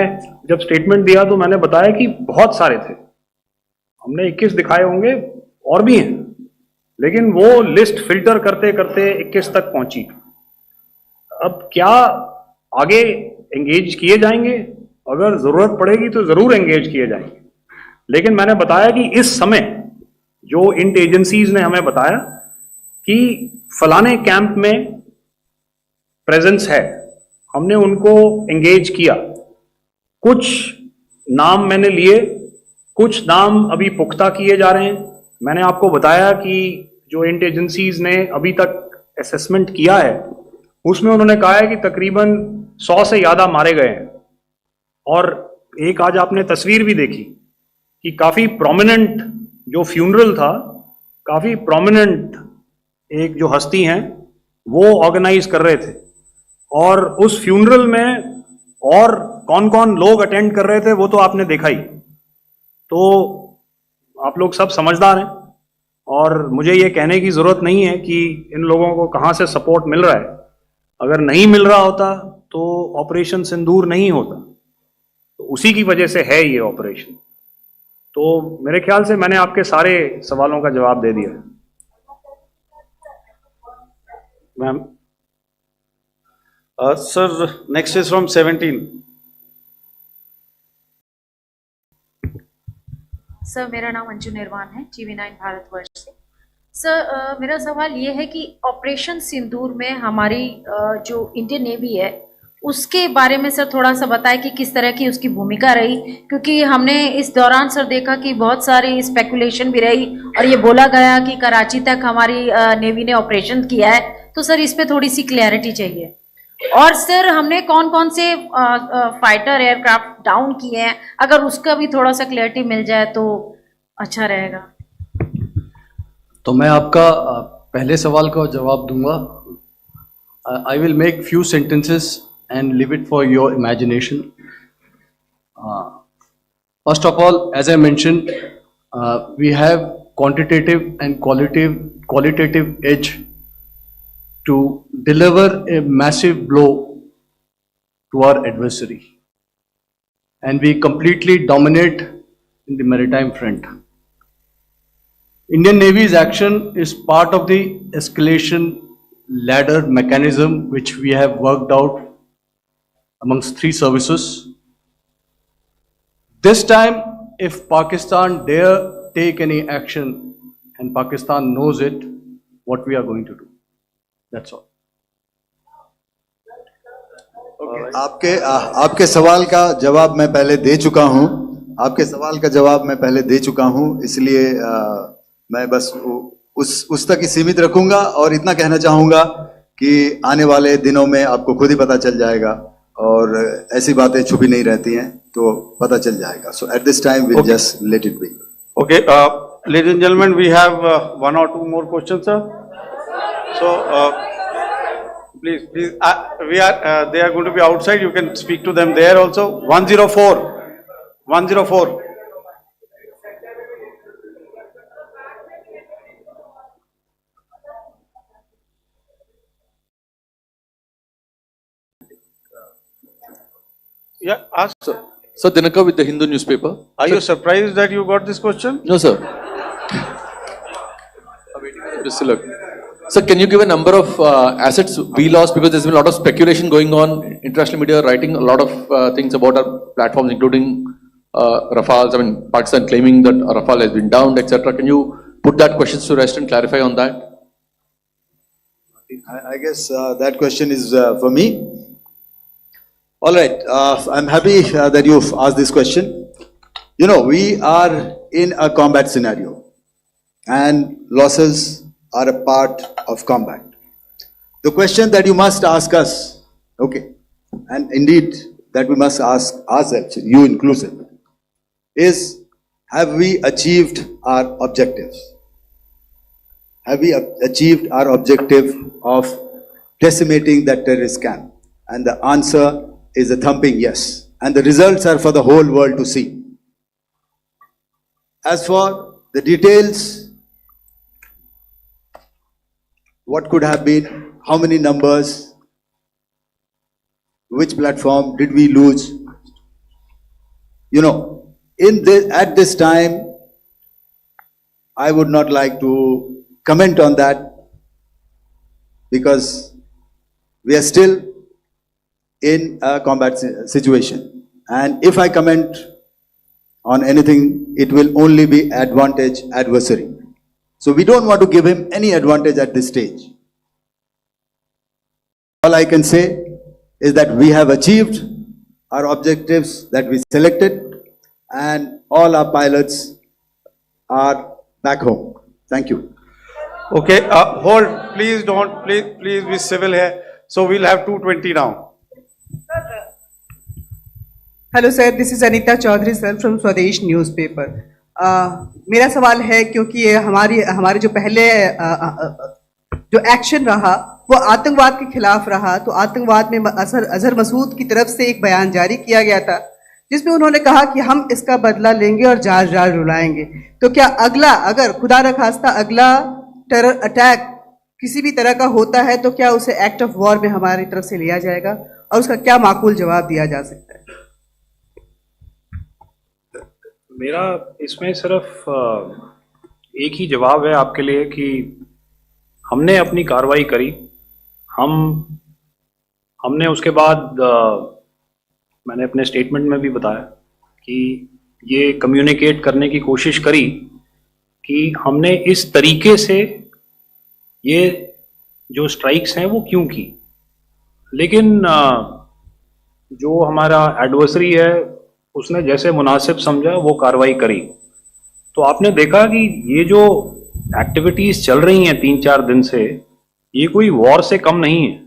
जब स्टेटमेंट दिया तो मैंने बताया कि बहुत सारे थे, हमने 21 दिखाए होंगे और भी हैं, लेकिन वो लिस्ट फिल्टर करते करते 21 तक पहुंची। अब क्या आगे एंगेज किए जाएंगे? अगर जरूरत पड़ेगी तो जरूर एंगेज किए जाएंगे, लेकिन मैंने बताया कि इस समय जो इंट एजेंसीज ने हमें बताया कि फलाने कैंप में प्रेजेंस है, हमने उनको एंगेज किया। कुछ नाम मैंने लिए, कुछ नाम अभी पुख्ता किए जा रहे हैं। मैंने आपको बताया कि जो इंट एजेंसीज ने अभी तक असेसमेंट किया है उसमें उन्होंने कहा है कि तकरीबन 100 से ज्यादा मारे गए हैं। और एक आज आपने तस्वीर भी देखी कि काफी प्रोमिनेंट जो फ्यूनरल था, काफी प्रोमिनेंट एक जो हस्ती हैं वो ऑर्गेनाइज कर रहे थे, और उस फ्यूनरल में और कौन कौन लोग अटेंड कर रहे थे वो तो आपने देखा ही। तो आप लोग सब समझदार हैं और मुझे ये कहने की जरूरत नहीं है कि इन लोगों को कहाँ से सपोर्ट मिल रहा है। अगर नहीं मिल रहा होता तो ऑपरेशन सिंदूर नहीं होता, तो उसी की वजह से है ये ऑपरेशन। तो मेरे ख्याल से मैंने आपके सारे सवालों का जवाब दे दिया है। Ma'am. Sir, next is from 17. Sir, मेरा नाम अंजू निर्वाण है, TV9 भारतवर्ष से। सर, मेरा सवाल ये है कि ऑपरेशन सिंदूर में हमारी जो इंडियन नेवी है उसके बारे में सर थोड़ा सा बताएं कि किस तरह की उसकी भूमिका रही, क्योंकि हमने इस दौरान सर देखा कि बहुत सारी स्पेकुलेशन भी रही और ये बोला गया कि कराची तक हमारी नेवी ने ऑपरेशन किया है। तो सर इस पे थोड़ी सी क्लैरिटी चाहिए। और सर हमने कौन कौन से फाइटर एयरक्राफ्ट डाउन किए हैं, अगर उसका भी थोड़ा सा क्लैरिटी मिल जाए तो अच्छा रहेगा। तो मैं आपका पहले सवाल का जवाब दूंगा। I will make few sentences and leave it for your imagination. First of all, as I mentioned, we have quantitative and qualitative edge to deliver a massive blow to our adversary, and we completely dominate in the maritime front. Indian Navy's action is part of the escalation ladder mechanism which we have worked out amongst 3 services. This time, if Pakistan dare take any action, and Pakistan knows it, what we are going to do. That's all. आपके सवाल का जवाब मैं पहले दे चुका हूं। आपके सवाल का जवाब मैं पहले दे चुका हूं, इसलिए मैं बस उस तक ही सीमित रखूंगा और इतना कहना चाहूंगा कि आने वाले दिनों में आपको खुद ही पता चल जाएगा और ऐसी बातें छुपी नहीं रहती हैं, तो पता चल जाएगा। So at this time we'll just let it be. Okay, ladies and gentlemen, we have one or two more questions, sir. So, please, they are going to be outside. You can speak to them there also. 104, 104. Yeah, ask. Sir, Dinakar with the Hindu newspaper. Are you surprised that you got this question? No, sir. Look. Sir, can you give a number of assets we lost, because there's been a lot of speculation going on, international media writing a lot of things about our platforms, including Rafales. I mean, Pakistan claiming that Rafale has been downed, etc. Can you put that question to rest and clarify on that? I guess that question is for me. All right, I'm happy that you've asked this question. You know, we are in a combat scenario and losses are a part of combat. The question that you must ask us, okay, and indeed that we must ask ourselves, you inclusive, is have we achieved our objectives? Have we achieved our objective of decimating that terrorist camp? And the answer is a thumping yes. And the results are for the whole world to see. As for the details, what could have been, how many numbers, which platform did we lose? You know, at this time, I would not like to comment on that because we are still in a combat situation. And if I comment on anything, it will only be advantage adversary. So we don't want to give him any advantage at this stage. All I can say is that we have achieved our objectives that we selected and all our pilots are back home. Thank you. Okay, hold, please don't, please be civil here. So we'll have 220 now. Hello sir, this is Anita Chaudhary sir from Swadesh newspaper. मेरा सवाल है, क्योंकि ये हमारे जो पहले जो action रहा वो आतंकवाद के खिलाफ रहा, तो आतंकवाद में अजहर मसूद की तरफ से एक बयान जारी किया गया था जिसमें उन्होंने कहा कि हम इसका बदला लेंगे और जाल रुलाएंगे। तो क्या अगला, अगर खुदा न खास्ता अगला टेरर अटैक किसी भी तरह का होता है, तो क्या उसे एक्ट ऑफ वॉर में हमारी तरफ से लिया जाएगा और उसका क्या माकूल जवाब दिया जा सकता है? मेरा इसमें सिर्फ एक ही जवाब है आपके लिए कि हमने अपनी कार्रवाई करी। हमने उसके बाद मैंने अपने स्टेटमेंट में भी बताया कि ये कम्युनिकेट करने की कोशिश करी कि हमने इस तरीके से ये जो स्ट्राइक्स हैं वो क्यों की। लेकिन जो हमारा एडवर्सरी है उसने जैसे मुनासिब समझा वो कार्रवाई करी। तो आपने देखा कि ये जो एक्टिविटीज चल रही हैं 3-4 दिन से, ये कोई वॉर से कम नहीं है।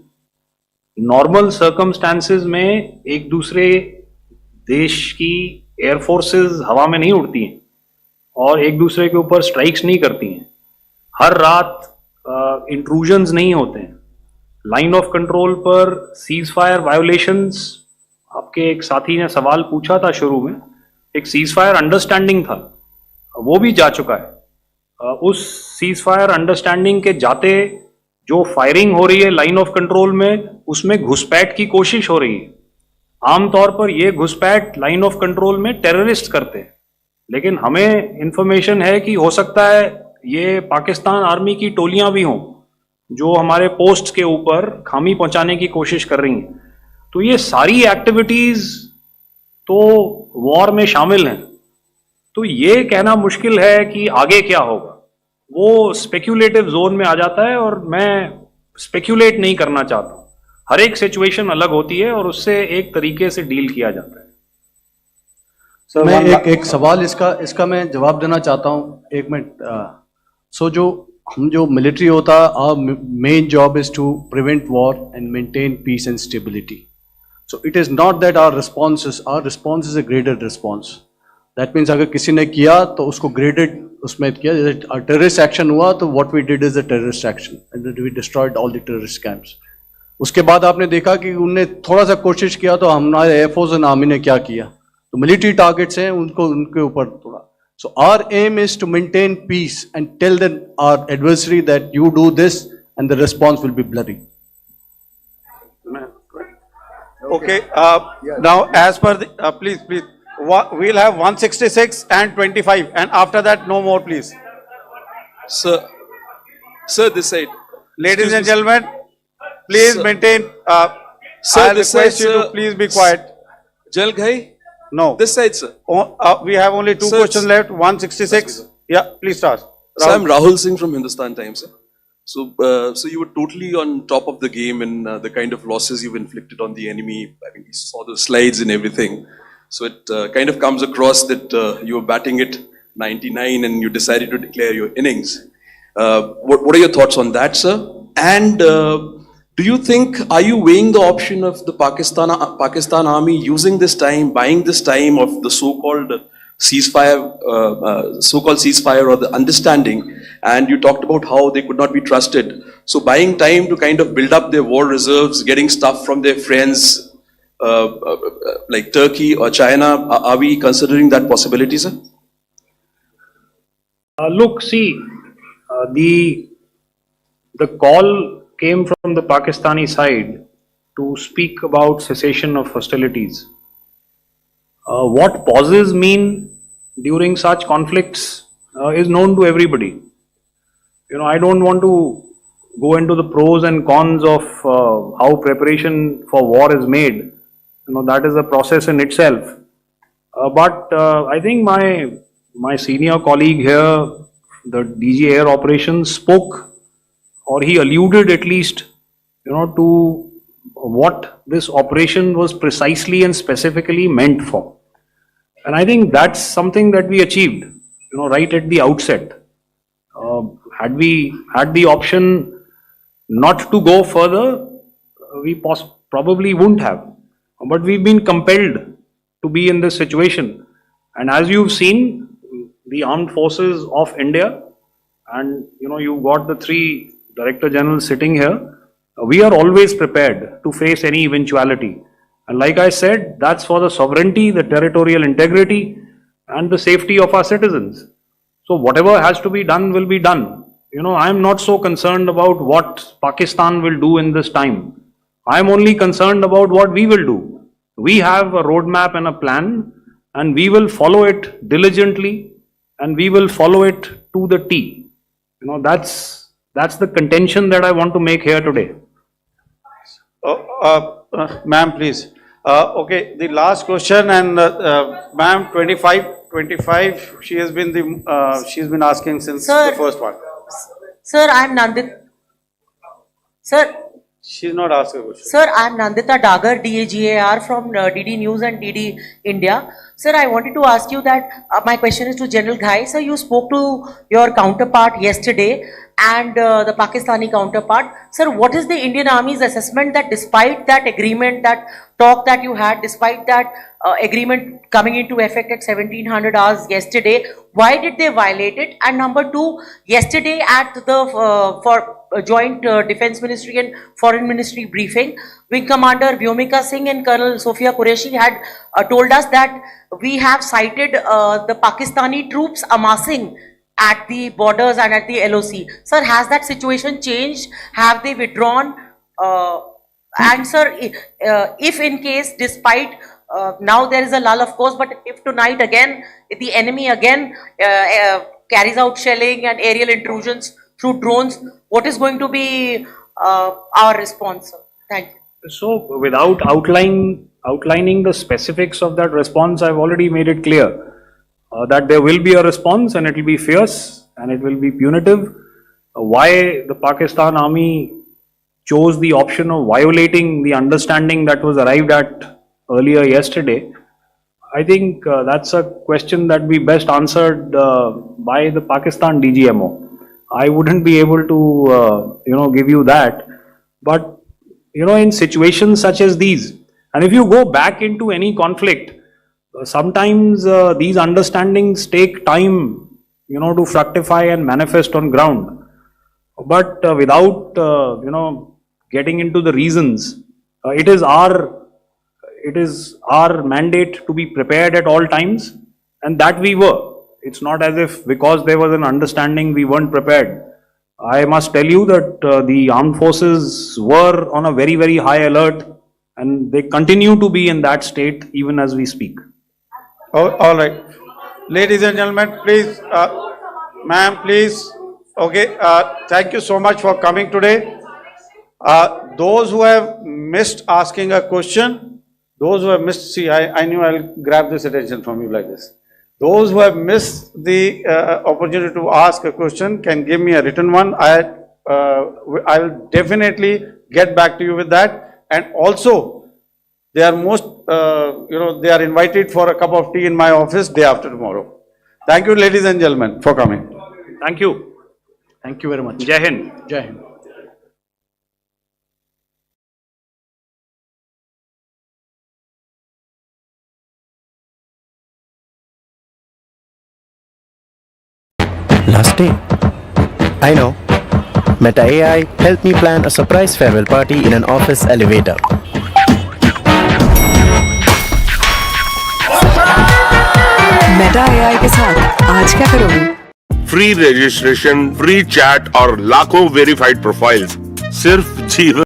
नॉर्मल सर्कमस्टांसेस में एक दूसरे देश की एयरफोर्सेस हवा में नहीं उड़ती हैं और एक दूसरे के ऊपर स्ट्राइक्स नहीं करती हैं। हर रात इंट्रूजन्स नहीं होते हैं। लाइन ऑफ कंट्रोल पर सीज फायर वायोलेशंस, आपके एक साथी ने सवाल पूछा था शुरू में, एक सीज फायर अंडरस्टैंडिंग था, वो भी जा चुका है। उस सीज फायर अंडरस्टैंडिंग के जाते जो फायरिंग हो रही है लाइन ऑफ कंट्रोल में, उसमें घुसपैठ की कोशिश हो रही है। आमतौर पर ये घुसपैठ लाइन ऑफ कंट्रोल में टेररिस्ट करते हैं, लेकिन हमें इंफॉर्मेशन है कि हो सकता है ये पाकिस्तान आर्मी की टोलियां भी हों जो हमारे पोस्ट के ऊपर खामी पहुंचाने की कोशिश कर रही हैं। तो ये सारी एक्टिविटीज तो वॉर में शामिल हैं। तो ये कहना मुश्किल है कि आगे क्या होगा, वो स्पेक्यूलेटिव जोन में आ जाता है और मैं स्पेक्यूलेट नहीं करना चाहता हूं। हर एक सिचुएशन अलग होती है और उससे एक तरीके से डील किया जाता है. मैं एक सवाल इसका मैं जवाब देना चाहता हूँ, एक मिनट. सो जो मिलिट्री होता है, our main job is to prevent war and maintain peace and stability. So it is not that our response is a graded response. That means अगर किसी ने किया तो उसको graded उसमें किया, जैसे terrorist action हुआ तो what we did is a terrorist action and then we destroyed all the terrorist camps. उसके बाद आपने देखा कि उनने थोड़ा सा कोशिश किया तो हमारे एयरफोर्स एंड आर्मी ने क्या किया, तो मिलिट्री टारगेट्स हैं उनके ऊपर थोड़ा. So our aim is to maintain peace and tell our adversary that you do this and the response will be bloody. Okay, now as per the, please, we'll have 166 and 25 and after that no more please. Sir, this side. Ladies and gentlemen, please maintain, Sir, I this request side, you to sir. please be quiet. Jal Ghai? No. This side, sir. We have only two Sir, questions left, 166. Yeah, please start. So I'm Rahul Singh from Hindustan Times, sir. So you were totally on top of the game in the kind of losses you've inflicted on the enemy. I mean, we saw the slides and everything. So it kind of comes across that you were batting it 99 and you decided to declare your innings. What are your thoughts on that, sir? And do you think, are you weighing the option of the Pakistan army using this time, buying this time of the so-called ceasefire or the understanding, and you talked about how they could not be trusted. So buying time to kind of build up their war reserves, getting stuff from their friends like Turkey or China, are we considering that possibility, sir? Look, see, the call came from the Pakistani side to speak about cessation of hostilities. What pauses mean during such conflicts is known to everybody. You know, I don't want to go into the pros and cons of how preparation for war is made. You know, that is a process in itself. But I think my senior colleague here, the DG Air Operations, spoke, or he alluded at least, you know, to what this operation was precisely and specifically meant for. And I think that's something that we achieved, you know, right at the outset. Had we had the option not to go further, we probably wouldn't have. But we've been compelled to be in this situation. And as you've seen, the armed forces of India, and you know, you've got the three Director Generals sitting here, we are always prepared to face any eventuality. And like I said, that's for the sovereignty, the territorial integrity, and the safety of our citizens. So whatever has to be done will be done. You know, I'm not so concerned about what Pakistan will do in this time. I'm only concerned about what we will do. We have a roadmap and a plan, and we will follow it diligently, and we will follow it to the T. You know, that's the contention that I want to make here today. Ma'am, please. Okay, the last question, and ma'am, 25, she has been she's been asking since the first one. Sir, I'm Nandita. Sir. She's not asking a question. Sir, I'm Nandita Dagar, DAGAR from DD News and DD India. Sir, I wanted to ask you that my question is to General Ghai. Sir, you spoke to your counterpart yesterday and the Pakistani counterpart. Sir, what is the Indian Army's assessment that despite that agreement, that talk that you had, despite that agreement coming into effect at 1700 hours yesterday, why did they violate it? And number two, yesterday at the Joint Defence Ministry and Foreign Ministry briefing, Wing Commander Vyomika Singh and Colonel Sophia Qureshi had told us that we have cited the Pakistani troops amassing at the borders and at the LOC. Sir, has that situation changed? Have they withdrawn? And sir, if in case, despite now there is a lull, of course, but if tonight again, if the enemy again carries out shelling and aerial intrusions through drones, what is going to be our response, sir? Thank you. So, without outlining the specifics of that response, I've already made it clear that there will be a response and it will be fierce and it will be punitive. Why the Pakistan army chose the option of violating the understanding that was arrived at earlier yesterday, I think that's a question that we best answered by the Pakistan DGMO. I wouldn't be able to, give you that. But, in situations such as these, and if you go back into any conflict, sometimes these understandings take time, to fructify and manifest on ground. But without, getting into the reasons, it is our mandate to be prepared at all times, and that we were. It's not as if because there was an understanding we weren't prepared. I must tell you that the armed forces were on a very, very high alert, and they continue to be in that state even as we speak. All right. Ladies and gentlemen, please, ma'am, please. Okay, thank you so much for coming today. Those who have missed asking a question, those who have missed, see, I knew I'll grab this attention from you like this. Those who have missed the opportunity to ask a question can give me a written one. I will definitely get back to you with that. And also, they are they are invited for a cup of tea in my office day after tomorrow. Thank you, ladies and gentlemen, for coming. Thank you. Thank you very much. Jai Hind. Jai Hind. Last day. I know. Meta AI helped me plan a surprise farewell party in an office elevator. Meta AI के साथ आज क्या करोगे? Free registration, free chat और लाखों verified profiles सिर्फ जीवन